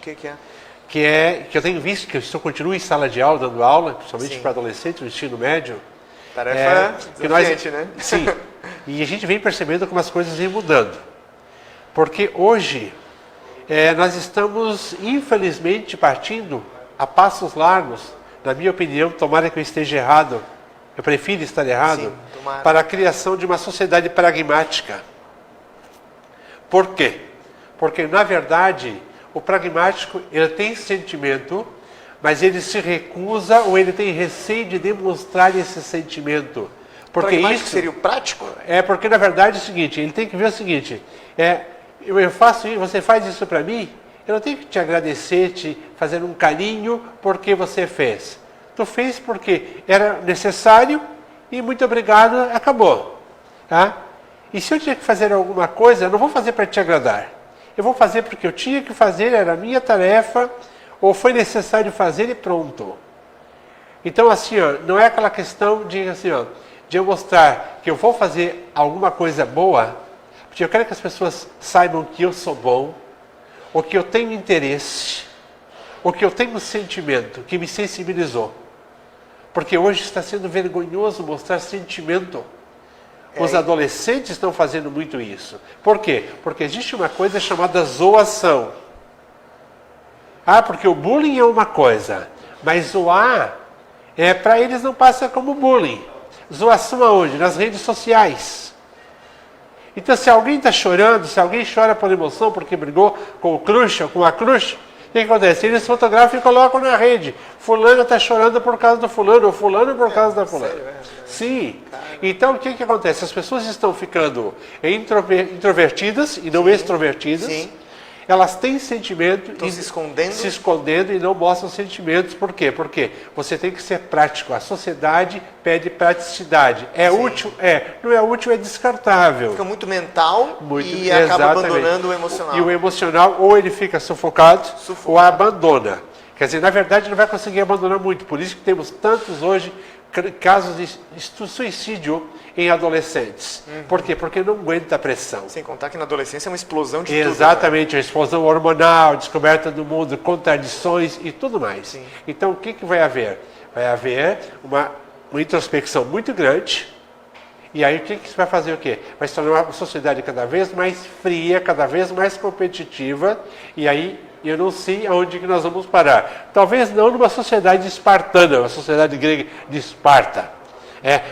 que é? Que eu tenho visto, que eu continuo em sala de aula, dando aula, principalmente para adolescentes, no ensino médio. Tarefa desafiante, né? Sim. E a gente vem percebendo como as coisas vêm mudando. Porque hoje nós estamos, infelizmente, partindo a passos largos, na minha opinião, tomara que eu esteja errado, eu prefiro estar errado, Sim, tomara. para a criação de uma sociedade pragmática. Por quê? Porque, na verdade, o pragmático, ele tem sentimento, mas ele se recusa ou ele tem receio de demonstrar esse sentimento. Porque Pragmático isso seria o prático? porque, na verdade, é o seguinte, ele tem que ver o seguinte, eu faço isso, você faz isso para mim, eu não tenho que te agradecer, te fazer um carinho porque você fez. Tu fez porque era necessário e muito obrigado, acabou. Tá? E se eu tinha que fazer alguma coisa, eu não vou fazer para te agradar. Eu vou fazer porque eu tinha que fazer, era a minha tarefa, ou foi necessário fazer e pronto. Então, assim, não é aquela questão de, assim, de eu mostrar que eu vou fazer alguma coisa boa, porque eu quero que as pessoas saibam que eu sou bom, ou que eu tenho interesse, ou que eu tenho sentimento, que me sensibilizou. Porque hoje está sendo vergonhoso mostrar sentimento. Os adolescentes estão fazendo muito isso. Por quê? Porque existe uma coisa chamada zoação. Porque o bullying é uma coisa, mas zoar, para eles não passa como bullying. Zoação aonde? Nas redes sociais. Então, se alguém está chorando, se alguém chora por emoção porque brigou com o crush ou com a crush, o que acontece? Eles fotografam e colocam na rede. Fulano está chorando por causa do fulano, ou fulano por causa da fulana. Sim. Então, o que acontece? As pessoas estão ficando introvertidas e não extrovertidas. Sim. Elas têm sentimento Estão se escondendo e não mostram sentimentos. Por quê? Porque você tem que ser prático. A sociedade pede praticidade. É útil? Não é útil, é descartável. Fica muito mental e acaba abandonando o emocional. E o emocional, ou ele fica sufocado, ou abandona. Quer dizer, na verdade, não vai conseguir abandonar muito. Por isso que temos tantos hoje casos de suicídio em adolescentes. Por quê? Porque não aguenta a pressão. Sem contar que na adolescência é uma explosão de Exatamente, a explosão hormonal, descoberta do mundo, contradições e tudo mais. Sim. Então, o que vai haver? Vai haver uma introspecção muito grande. E aí, o que vai fazer o quê? Vai se tornar uma sociedade cada vez mais fria, cada vez mais competitiva. E aí, eu não sei aonde que nós vamos parar. Talvez não numa sociedade espartana, uma sociedade grega de Esparta.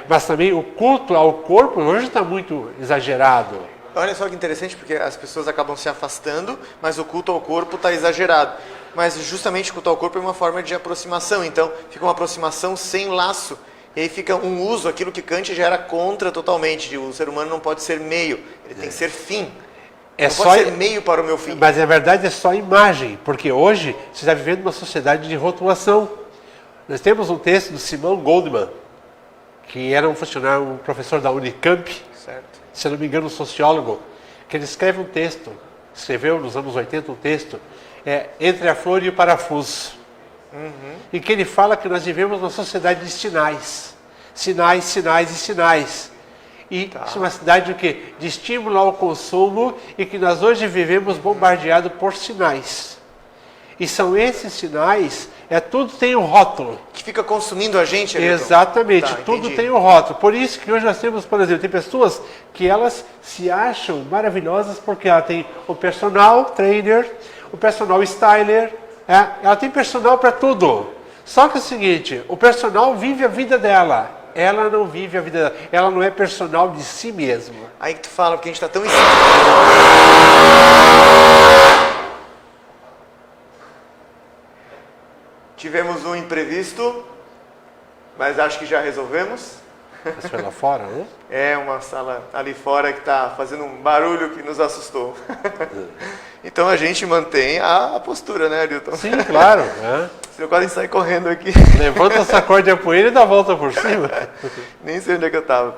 Mas também o culto ao corpo hoje está muito exagerado. Olha só que interessante, porque as pessoas acabam se afastando, mas o culto ao corpo está exagerado. Mas justamente o culto ao corpo é uma forma de aproximação. Então, fica uma aproximação sem laço. E aí fica um uso, aquilo que Kant já era contra totalmente. O ser humano não pode ser meio, ele tem que ser fim. Não pode ser meio para o meu fim. Mas na verdade é só imagem, porque hoje você está vivendo uma sociedade de rotulação. Nós temos um texto do Simon Goldman, que era um professor da Unicamp, certo. Se não me engano um sociólogo, que ele escreve um texto, escreveu nos anos 80 um texto, Entre a Flor e o Parafuso, em que ele fala que nós vivemos uma sociedade de sinais. Sinais, sinais e sinais. E isso é uma cidade de estímulo ao consumo e que nós hoje vivemos bombardeados por sinais. E são esses sinais, tudo tem um rótulo. Que fica consumindo a gente, Ailton. Exatamente, Tá, tudo entendi. tem um rótulo. Por isso que hoje nós temos, por exemplo, tem pessoas que elas se acham maravilhosas porque ela tem o personal trainer, o personal styler, ela tem personal para tudo. Só que é o seguinte, o personal vive a vida dela, ela não vive a vida dela, ela não é personal de si mesma. Aí que tu fala, porque a gente tá tão em Tivemos um imprevisto, mas acho que já resolvemos. Isso foi lá fora, né? É uma sala ali fora que está fazendo um barulho que nos assustou. Então a gente mantém a postura, né, Ailton? Sim, claro. Senão quase sai correndo aqui. Levanta, sacode a poeira e dá a volta por cima. Nem sei onde é que eu estava.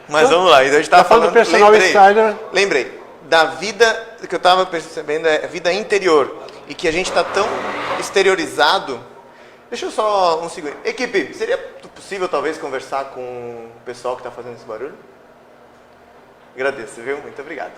Mas vamos lá, então a gente estava falando do personal styler. Lembrei, da vida que eu estava percebendo, é a vida interior. E que a gente está tão exteriorizado. Deixa eu só um segundo. Equipe, seria possível talvez conversar com o pessoal que está fazendo esse barulho? Agradeço, viu? Muito obrigado.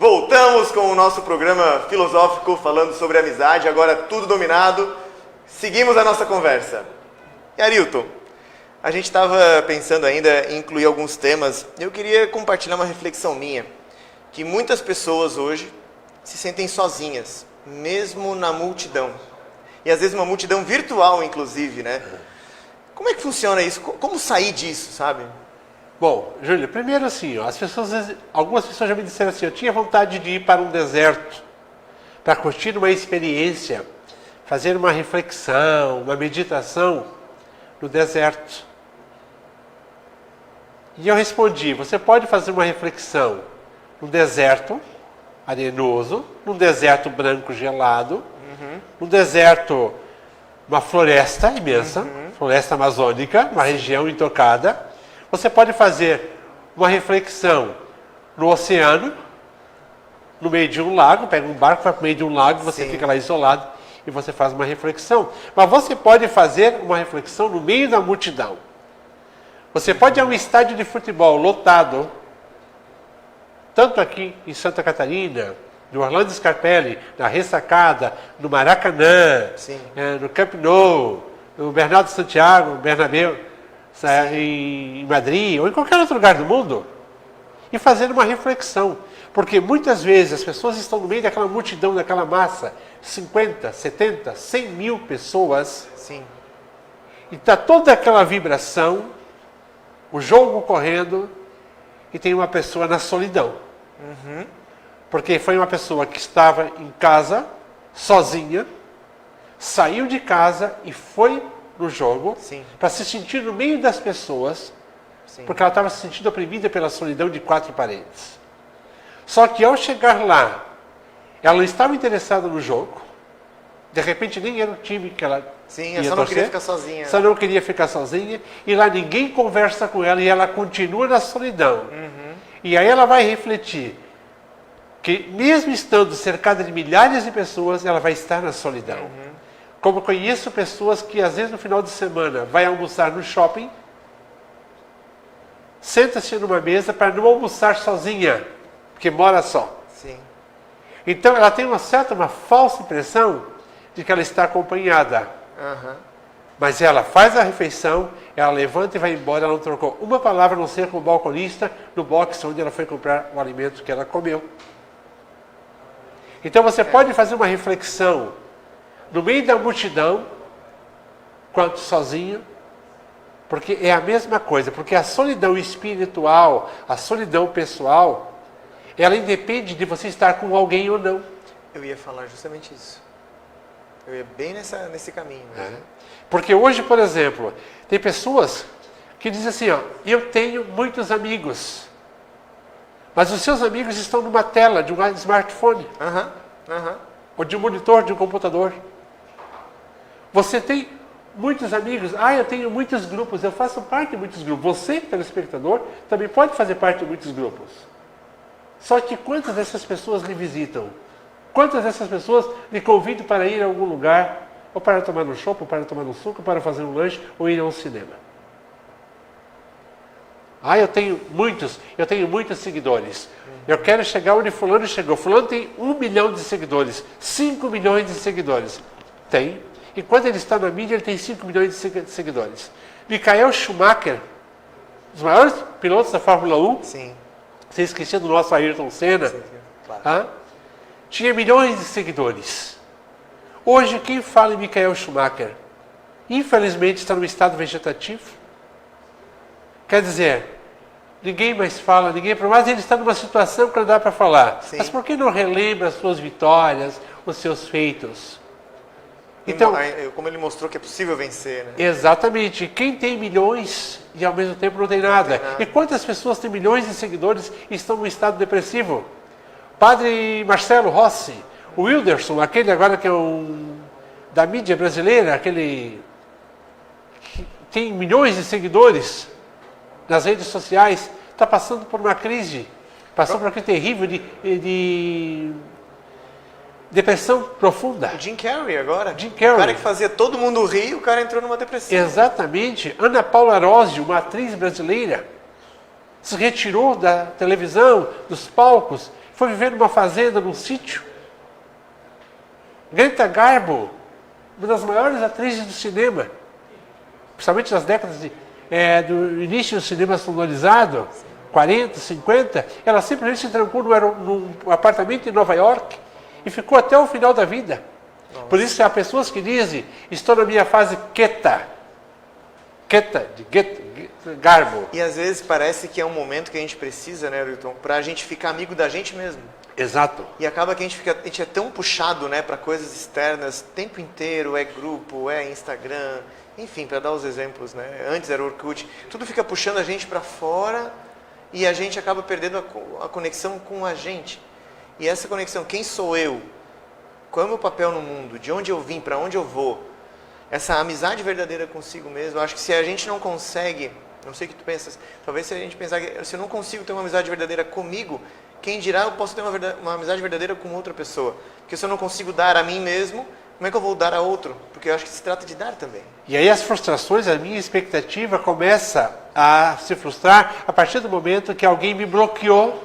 Voltamos com o nosso programa filosófico falando sobre amizade, agora tudo dominado. Seguimos a nossa conversa. E Ailton, a gente estava pensando ainda em incluir alguns temas. Eu queria compartilhar uma reflexão minha, que muitas pessoas hoje se sentem sozinhas, mesmo na multidão. E às vezes uma multidão virtual, inclusive, né? Como é que funciona isso? Como sair disso, sabe? Bom, Júlio, primeiro assim, ó, algumas pessoas já me disseram assim, eu tinha vontade de ir para um deserto, para curtir uma experiência, fazer uma reflexão, uma meditação no deserto. E eu respondi, você pode fazer uma reflexão no deserto arenoso, num deserto branco gelado, num deserto, uma floresta imensa, floresta amazônica, uma região intocada. Você pode fazer uma reflexão no oceano, no meio de um lago, pega um barco, vai para o meio de um lago, você fica lá isolado e você faz uma reflexão. Mas você pode fazer uma reflexão no meio da multidão. Você pode ir a um estádio de futebol lotado, tanto aqui em Santa Catarina, no Orlando Scarpelli, na Ressacada, no Maracanã, no Camp Nou, o Bernardo Santiago, o Bernabéu, em Madrid ou em qualquer outro lugar do mundo e fazer uma reflexão. Porque muitas vezes as pessoas estão no meio daquela multidão, daquela massa, 50, 70, 100 mil pessoas. Sim. E está toda aquela vibração, o jogo correndo, e tem uma pessoa na solidão. Porque foi uma pessoa que estava em casa, sozinha, saiu de casa e foi no jogo para se sentir no meio das pessoas, porque ela estava se sentindo oprimida pela solidão de 4 paredes. Só que ao chegar lá, ela não estava interessada no jogo, de repente nem era o time que ela ia só não torcer, queria ficar sozinha. só não queria ficar sozinha, e lá ninguém conversa com ela e ela continua na solidão. E aí ela vai refletir que mesmo estando cercada de milhares de pessoas, ela vai estar na solidão. Como conheço pessoas que às vezes no final de semana vai almoçar no shopping, senta-se numa mesa para não almoçar sozinha, porque mora só. Sim. Então ela tem uma falsa impressão de que ela está acompanhada. Mas ela faz a refeição, ela levanta e vai embora, ela não trocou uma palavra a não ser com o balconista no box onde ela foi comprar o alimento que ela comeu. Então você pode fazer uma reflexão no meio da multidão, quanto sozinho, porque é a mesma coisa, porque a solidão espiritual, a solidão pessoal, ela independe de você estar com alguém ou não. Eu ia falar justamente isso. Eu ia bem nesse caminho. Porque hoje, por exemplo, tem pessoas que dizem assim, ó, eu tenho muitos amigos, mas os seus amigos estão numa tela de um smartphone, ou de um monitor de um computador. Você tem muitos amigos, eu tenho muitos grupos, eu faço parte de muitos grupos. Você, telespectador, também pode fazer parte de muitos grupos. Só que quantas dessas pessoas lhe visitam? Quantas dessas pessoas lhe convidam para ir a algum lugar, ou para tomar um chopp, ou para tomar um suco, ou para fazer um lanche, ou ir a um cinema? Eu tenho muitos seguidores. Eu quero chegar onde fulano chegou. Fulano tem 1 milhão de seguidores, 5 milhões de seguidores. Tem. E quando ele está na mídia, ele tem 5 milhões de seguidores. Michael Schumacher, um dos maiores pilotos da Fórmula 1, sem esquecer do nosso Ayrton Senna, claro. Tinha milhões de seguidores. Hoje, quem fala em Michael Schumacher, infelizmente está no estado vegetativo. Quer dizer, ninguém mais fala, mas ele está numa situação que não dá para falar. Mas por que não relembra as suas vitórias, os seus feitos? Então, como ele mostrou que é possível vencer, né? Exatamente. Quem tem milhões e ao mesmo tempo não tem nada? E quantas pessoas têm milhões de seguidores e estão num estado depressivo? Padre Marcelo Rossi, o Wilderson, aquele agora que é da mídia brasileira, aquele que tem milhões de seguidores nas redes sociais, está passando por uma crise, passou por uma crise terrível de depressão profunda. O Jim Carrey agora. Jim Carrey. O cara que fazia todo mundo rir, o cara entrou numa depressão. Exatamente. Ana Paula Arósio, uma atriz brasileira, se retirou da televisão, dos palcos, foi viver numa fazenda, num sítio. Greta Garbo, uma das maiores atrizes do cinema, principalmente nas décadas do início do cinema sonorizado, 40, 50, ela simplesmente se trancou num apartamento em Nova York e ficou até o final da vida. Nossa. Por isso há pessoas que dizem, estou na minha fase quieta, Garbo. E às vezes parece que é um momento que a gente precisa, né, Ayrton, para a gente ficar amigo da gente mesmo. Exato. E acaba que a gente é tão puxado, né, para coisas externas o tempo inteiro, é grupo, é Instagram, enfim, para dar os exemplos, né? Antes era Orkut, tudo fica puxando a gente para fora e a gente acaba perdendo a conexão com a gente. E essa conexão, quem sou eu? Qual é o meu papel no mundo? De onde eu vim? Para onde eu vou? Essa amizade verdadeira consigo mesmo, eu acho que se a gente não consegue, não sei o que tu pensas, talvez se a gente pensar que se eu não consigo ter uma amizade verdadeira comigo, quem dirá eu posso ter uma amizade verdadeira com outra pessoa? Porque se eu não consigo dar a mim mesmo, como é que eu vou dar a outro? Porque eu acho que se trata de dar também. E aí as frustrações, a minha expectativa começa a se frustrar a partir do momento que alguém me bloqueou,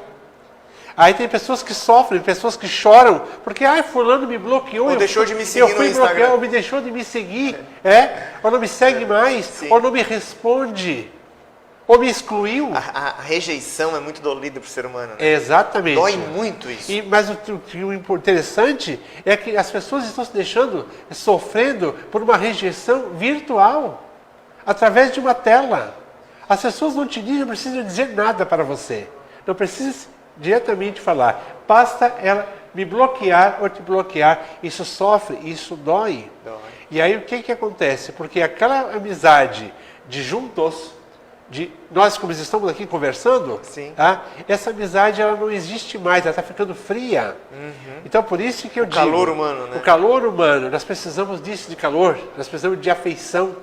Aí tem pessoas que sofrem, pessoas que choram, porque fulano me bloqueou. Ou deixou de me seguir no Instagram. Bloqueado, ou me deixou de me seguir, ou não me segue mais, Sim. ou não me responde, ou me excluiu. A rejeição é muito dolida para o ser humano. Né? Exatamente. Dói muito isso. Mas o interessante é que as pessoas estão se deixando, sofrendo por uma rejeição virtual, através de uma tela. As pessoas não precisam dizer nada para você. Não precisa diretamente falar. Basta ela me bloquear ou te bloquear. Isso sofre, isso dói. E aí o que acontece? Porque aquela amizade de juntos, de nós como estamos aqui conversando, tá? Essa amizade ela não existe mais, ela está ficando fria. Então por isso que eu digo... O calor humano, né? O calor humano, nós precisamos disso de calor, nós precisamos de afeição.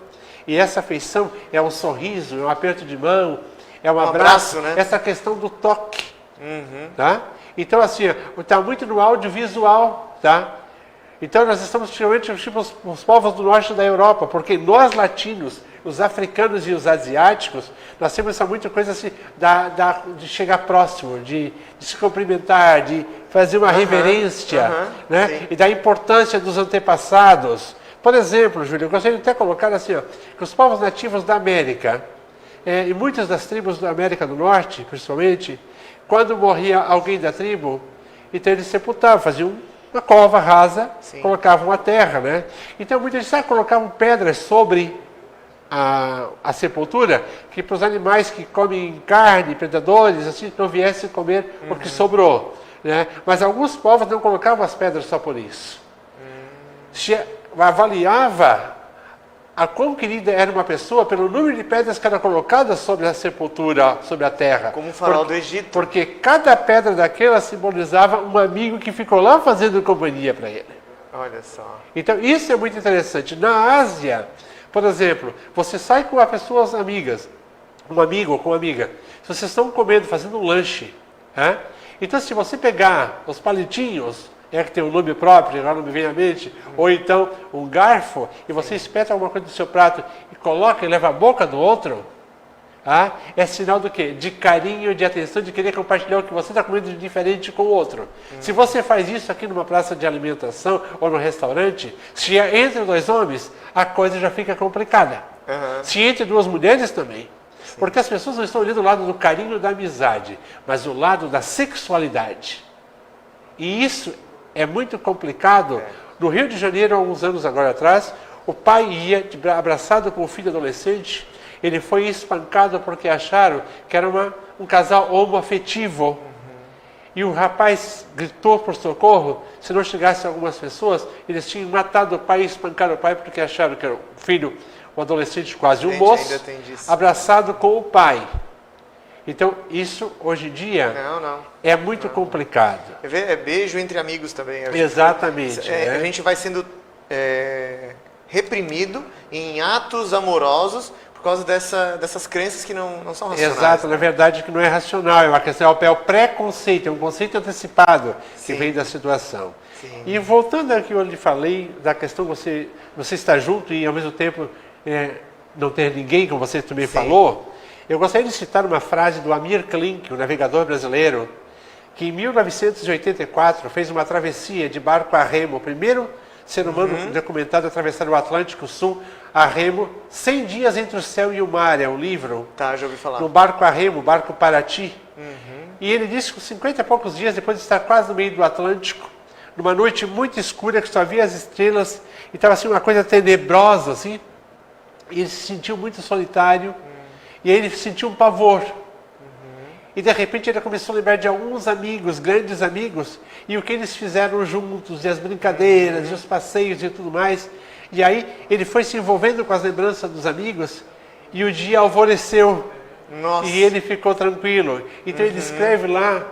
E essa afeição é um sorriso, é um aperto de mão, é um abraço, né? Essa questão do toque. Tá? Então assim, está muito no audiovisual, tá? Então nós estamos realmente tipo os povos do norte da Europa, porque nós latinos, os africanos e os asiáticos, nós temos essa muita coisa assim, de chegar próximo, de se cumprimentar, de fazer uma reverência, né? E da importância dos antepassados. Por exemplo, Júlio, eu gostaria de até colocar assim, que os povos nativos da América, e muitas das tribos da América do Norte, principalmente, quando morria alguém da tribo, então eles sepultavam, faziam uma cova rasa, colocavam a terra, né? Então muitas vezes colocavam pedras sobre a sepultura, que para os animais que comem carne, predadores, assim, não viessem comer o que sobrou, né? Mas alguns povos não colocavam as pedras só por isso. Se avaliava a quão querida era uma pessoa pelo número de pedras que eram colocadas sobre a sepultura, sobre a terra. Como o faraó do Egito. Porque cada pedra daquela simbolizava um amigo que ficou lá fazendo companhia para ele. Olha só. Então isso é muito interessante. Na Ásia, por exemplo, você sai com as pessoas amigas, um amigo ou com uma amiga, vocês estão comendo, fazendo um lanche. Então se você pegar os palitinhos, que tem um nome próprio, agora não me vem à mente, ou então um garfo, e você espeta alguma coisa do seu prato e coloca e leva a boca do outro, é sinal do quê? De carinho, de atenção, de querer compartilhar o que você está comendo de diferente com o outro. Se você faz isso aqui numa praça de alimentação ou num restaurante, se é entre dois homens, a coisa já fica complicada. Se entre duas mulheres também. Porque as pessoas não estão olhando o lado do carinho, da amizade, mas o lado da sexualidade. E isso é muito complicado. No Rio de Janeiro, há uns anos agora atrás, o pai ia abraçado com o filho adolescente, ele foi espancado porque acharam que era um casal homoafetivo. E o rapaz gritou por socorro. Se não chegassem algumas pessoas, eles tinham matado o pai e espancado o pai porque acharam que era o filho, um adolescente, quase um moço, abraçado com o pai. Então, isso, hoje em dia, é muito complicado. É beijo entre amigos também. Exatamente. A gente vai sendo reprimido em atos amorosos por causa dessas crenças que não são racionais. Exato, na verdade que não é racional, é uma questão, é o preconceito, é um conceito antecipado que vem da situação. E voltando aqui onde eu falei, da questão você estar junto e ao mesmo tempo não ter ninguém, como você também falou, eu gostaria de citar uma frase do Amir Klink, um navegador brasileiro, que em 1984 fez uma travessia de barco a remo, o primeiro ser humano documentado a atravessar o Atlântico Sul a remo, 100 dias entre o céu e o mar, é um livro. Já ouvi falar. No barco a remo, barco Paraty. E ele disse que 50 e poucos dias depois de estar quase no meio do Atlântico, numa noite muito escura que só havia as estrelas, e estava assim uma coisa tenebrosa, assim, e ele se sentiu muito solitário. E aí ele sentiu um pavor. E de repente ele começou a lembrar de alguns amigos, grandes amigos, e o que eles fizeram juntos, e as brincadeiras, e os passeios e tudo mais. E aí ele foi se envolvendo com as lembranças dos amigos, e o dia alvoreceu. Nossa. E ele ficou tranquilo. Então ele escreve lá,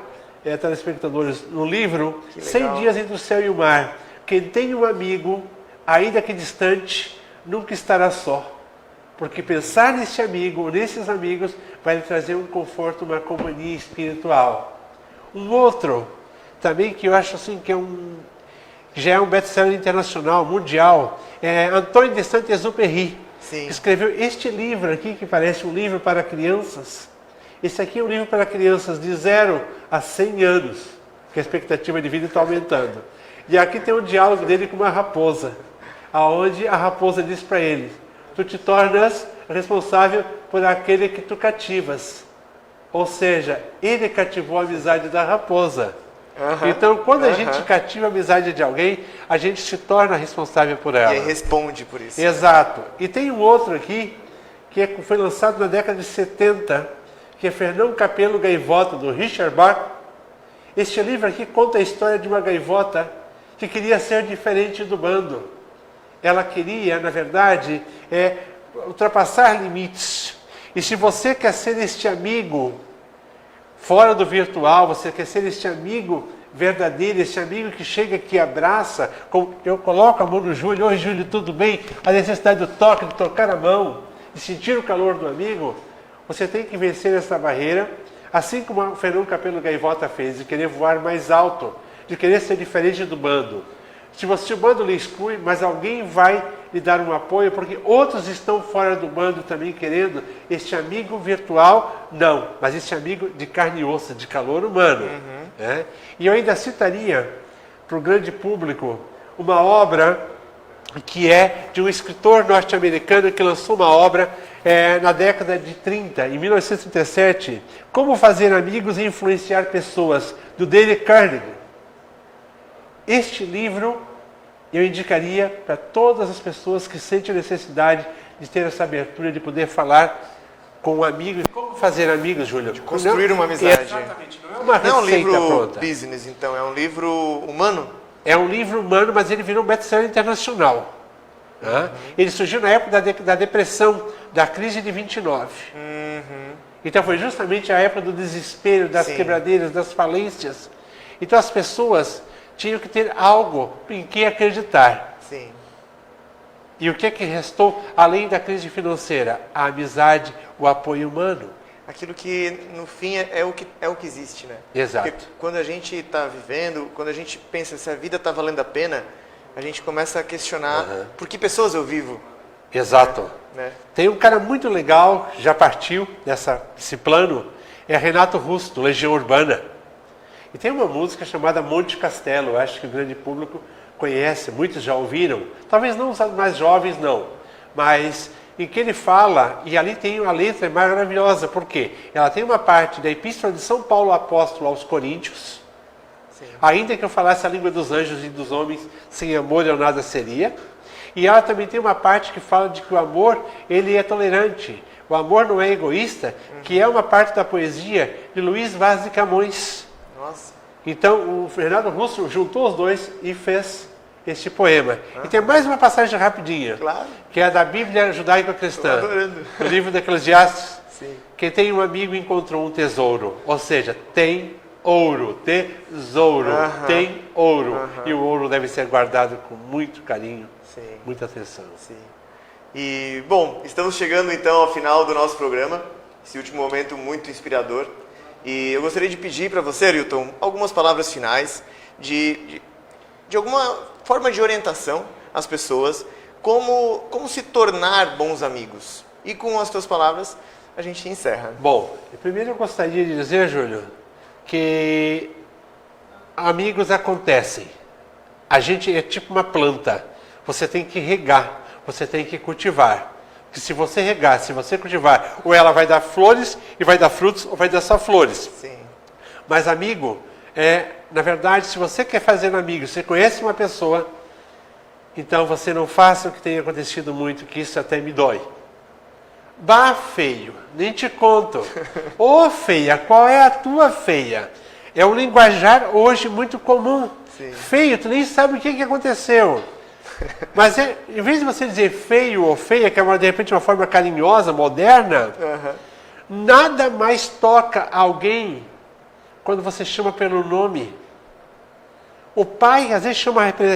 telespectadores, no livro, 100 dias entre o céu e o mar. Quem tem um amigo, ainda que distante, nunca estará só. Porque pensar nesse amigo, ou nesses amigos, vai lhe trazer um conforto, uma companhia espiritual. Um outro, também que eu acho assim que já é um best-seller internacional, mundial, é Antoine de Saint-Exupéry, que escreveu este livro aqui, que parece um livro para crianças. Esse aqui é um livro para crianças de 0 a 100 anos, que a expectativa de vida está aumentando. E aqui tem um diálogo dele com uma raposa, aonde a raposa diz para ele: tu te tornas responsável por aquele que tu cativas. Ou seja, ele cativou a amizade da raposa. Então, quando a gente cativa a amizade de alguém, a gente se torna responsável por ela. E aí responde por isso. Exato. E tem um outro aqui, que foi lançado na década de 70, que é Fernão Capelo Gaivota, do Richard Bach. Este livro aqui conta a história de uma gaivota que queria ser diferente do bando. Ela queria, na verdade, ultrapassar limites. E se você quer ser este amigo fora do virtual, você quer ser este amigo verdadeiro, esse amigo que chega, que abraça, eu coloco a mão no Júlio: oi Júlio, tudo bem? A necessidade do toque, de tocar a mão, de sentir o calor do amigo, você tem que vencer essa barreira, assim como o Fernão Capelo Gaivota fez, de querer voar mais alto, de querer ser diferente do bando. Se o bando lhe exclui, mas alguém vai lhe dar um apoio, porque outros estão fora do bando também querendo este amigo virtual, não, mas este amigo de carne e osso, de calor humano. Né? E eu ainda citaria para o grande público uma obra que é de um escritor norte-americano que lançou uma obra na década de 30, em 1937, Como Fazer Amigos e Influenciar Pessoas, do Dale Carnegie. Este livro eu indicaria para todas as pessoas que sentem a necessidade de ter essa abertura, de poder falar com um amigo. E como fazer amigos, Júlio? De construir uma amizade. Exatamente, não é uma Não é um receita livro pronta. business, então, é um livro humano? É um livro humano, mas ele virou um best-seller internacional. Né? Ele surgiu na época da depressão, da crise de 29. Então foi justamente a época do desespero, das quebradeiras, das falências. Então as pessoas tinham que ter algo em que acreditar. Sim. E o que é que restou, além da crise financeira? A amizade, o apoio humano. Aquilo que, no fim, é o que existe, né? Exato. Porque quando a gente está vivendo, quando a gente pensa se a vida está valendo a pena, a gente começa a questionar por que pessoas eu vivo. Exato. Né? Tem um cara muito legal, já partiu desse plano, é Renato Russo, do Legião Urbana. E tem uma música chamada Monte Castelo, eu acho que o grande público conhece, muitos já ouviram. Talvez não os mais jovens, não. Mas em que ele fala, e ali tem uma letra maravilhosa, por quê? Ela tem uma parte da Epístola de São Paulo Apóstolo aos Coríntios. Ainda que eu falasse a língua dos anjos e dos homens, sem amor eu nada seria. E ela também tem uma parte que fala de que o amor, ele é tolerante. O amor não é egoísta, que é uma parte da poesia de Luiz Vaz de Camões. Nossa. Então, o Renato Russo juntou os dois e fez este poema. E tem mais uma passagem rapidinha, Claro. que é da Bíblia Judaico-Cristã, Tô adorando. do livro de Eclesiastes. Sim. Quem tem um amigo encontrou um tesouro, ou seja, tem ouro, tesouro, tem ouro. E o ouro deve ser guardado com muito carinho, muita atenção. Sim. E, bom, estamos chegando então ao final do nosso programa, esse último momento muito inspirador. E eu gostaria de pedir para você, Arilton, algumas palavras finais de alguma forma de orientação às pessoas, como se tornar bons amigos. E com as tuas palavras, a gente encerra. Bom, primeiro eu gostaria de dizer, Júlio, que amigos acontecem. A gente é tipo uma planta. Você tem que regar, você tem que cultivar. Porque se você regar, se você cultivar, ou ela vai dar flores e vai dar frutos, ou vai dar só flores. Sim. Mas amigo, na verdade, se você quer fazer amigo, você conhece uma pessoa, então você não faça o que tem acontecido muito, que isso até me dói. Bah, feio, nem te conto. Ô feia, qual é a tua feia? É um linguajar hoje muito comum. Sim. Feio, tu nem sabe o que aconteceu. Mas em vez de você dizer feio ou feia, que é de repente uma forma carinhosa, moderna, nada mais toca alguém quando você chama pelo nome. O pai às vezes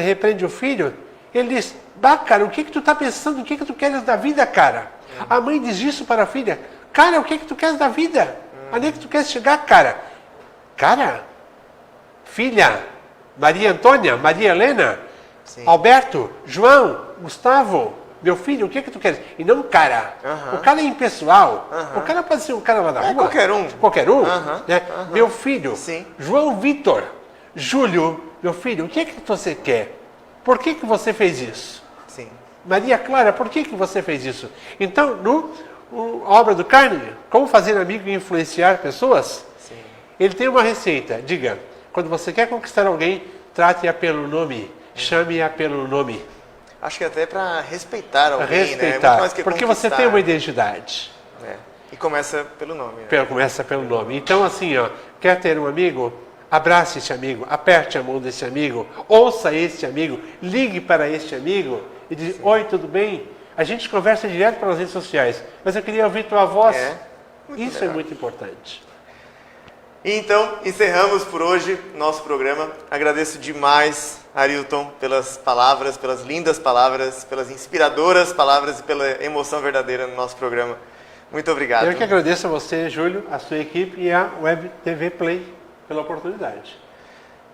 repreende o filho, ele diz: bah, cara, o que tu está pensando? O que tu queres da vida, cara? A mãe diz isso para a filha: cara, o que tu queres da vida? Onde é que tu queres chegar, cara? Cara, filha, Maria Antônia, Maria Helena, Sim. Alberto, João, Gustavo, meu filho, o que tu queres? E não cara. O cara é impessoal. O cara pode ser um cara lá da rua. Qualquer um. Qualquer um. Né? Meu filho, Sim. João Vitor, Júlio, meu filho, o que você quer? Por que você fez isso? Sim. Maria Clara, por que você fez isso? Então, a obra do Carnegie, Como Fazer Amigo e Influenciar Pessoas, Sim. ele tem uma receita. Diga, quando você quer conquistar alguém, trate-a pelo nome, chame-a pelo nome. Acho que até para respeitar alguém, né? Respeitar, Muito mais que porque você conquistar. tem uma identidade. E começa pelo nome. Né? Começa pelo nome. Então, assim, ó, quer ter um amigo? Abrace esse amigo, aperte a mão desse amigo, ouça este amigo, ligue para este amigo e diz, oi, tudo bem? A gente conversa direto pelas redes sociais, mas eu queria ouvir tua voz. Isso é muito importante. Então, encerramos por hoje nosso programa. Agradeço demais, Arilton, pelas palavras, pelas lindas palavras, pelas inspiradoras palavras e pela emoção verdadeira no nosso programa. Muito obrigado. Eu que agradeço a você, Júlio, a sua equipe e a Web TV Play pela oportunidade.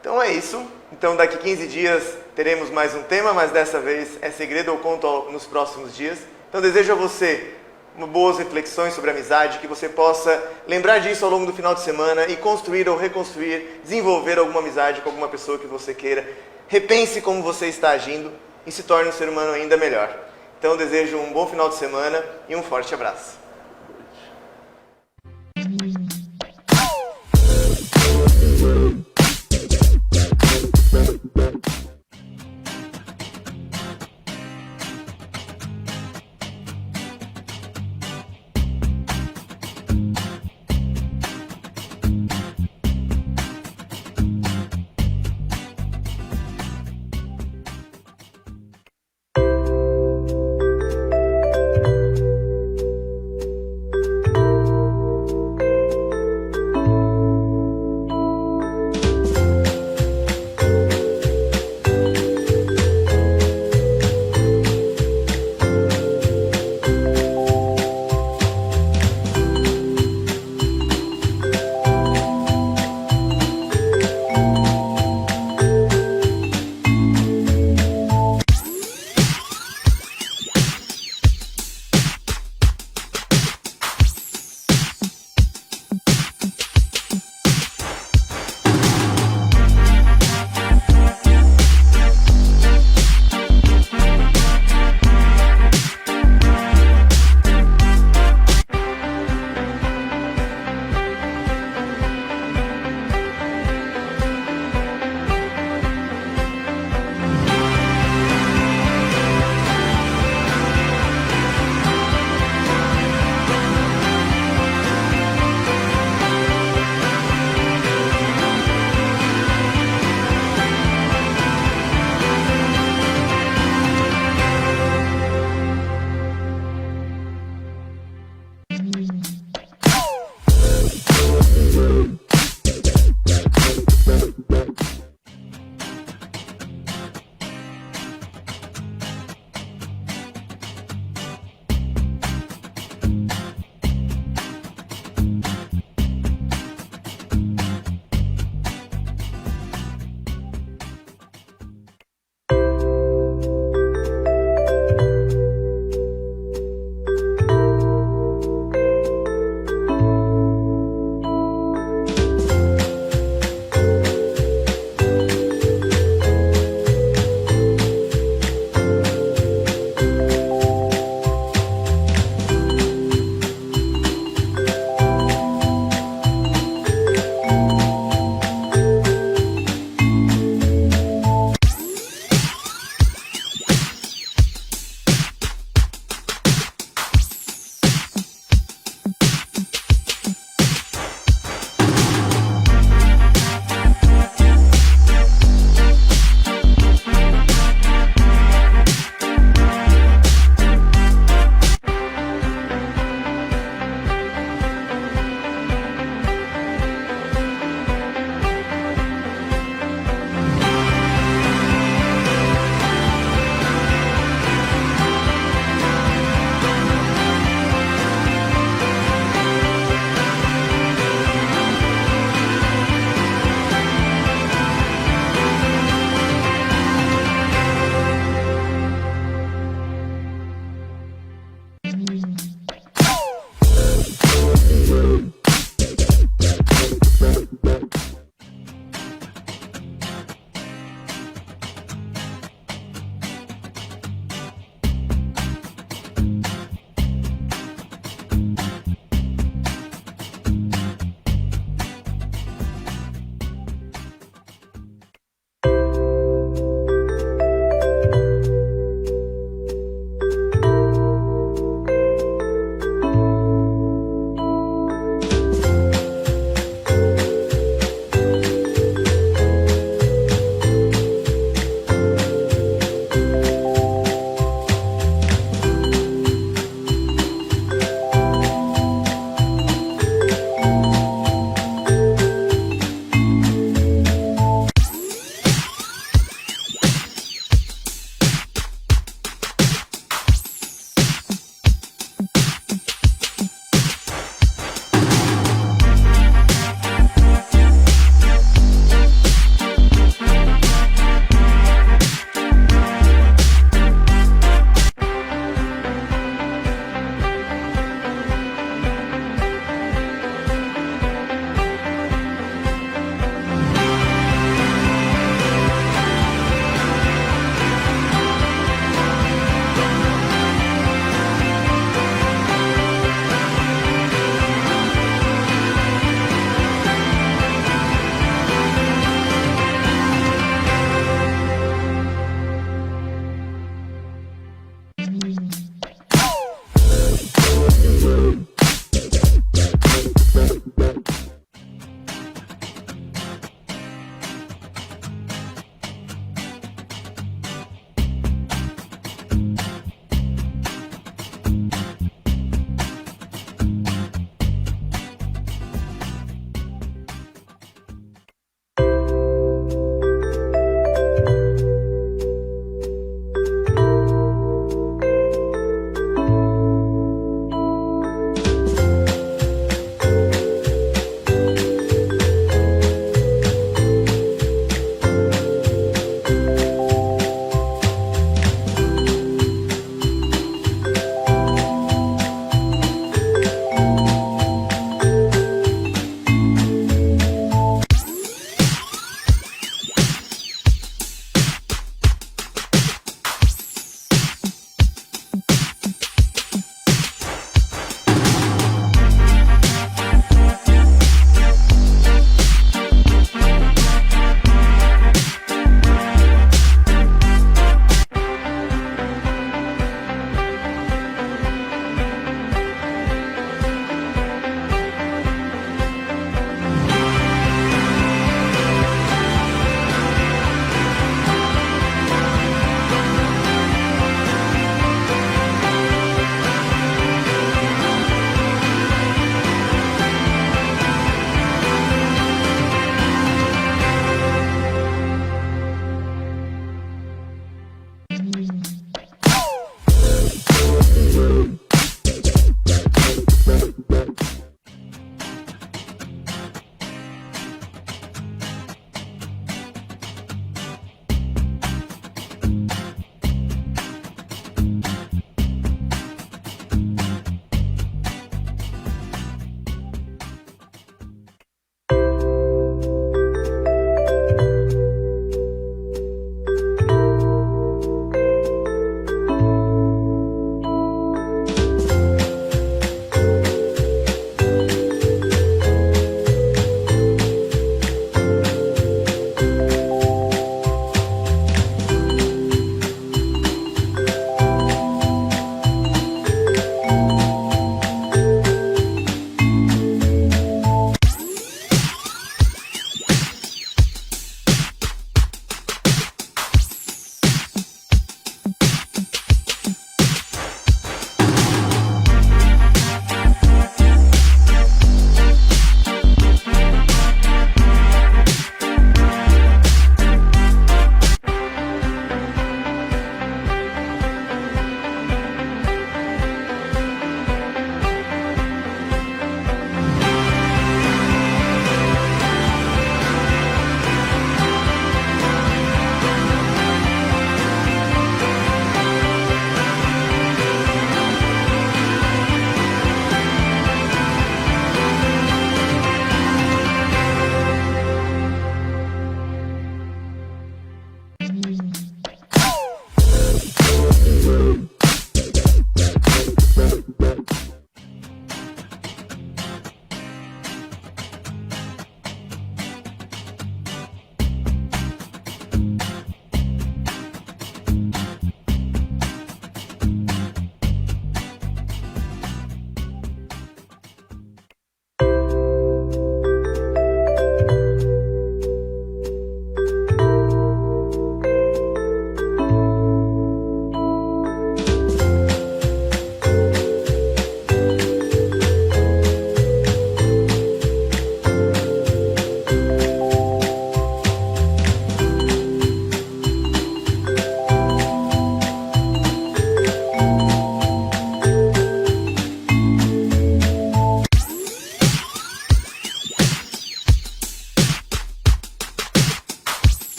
Então é isso. Então daqui 15 dias teremos mais um tema, mas dessa vez é segredo, eu conto nos próximos dias. Então desejo a você boas reflexões sobre amizade, que você possa lembrar disso ao longo do final de semana e construir ou reconstruir, desenvolver alguma amizade com alguma pessoa que você queira. Repense como você está agindo e se torne um ser humano ainda melhor. Então desejo um bom final de semana e um forte abraço.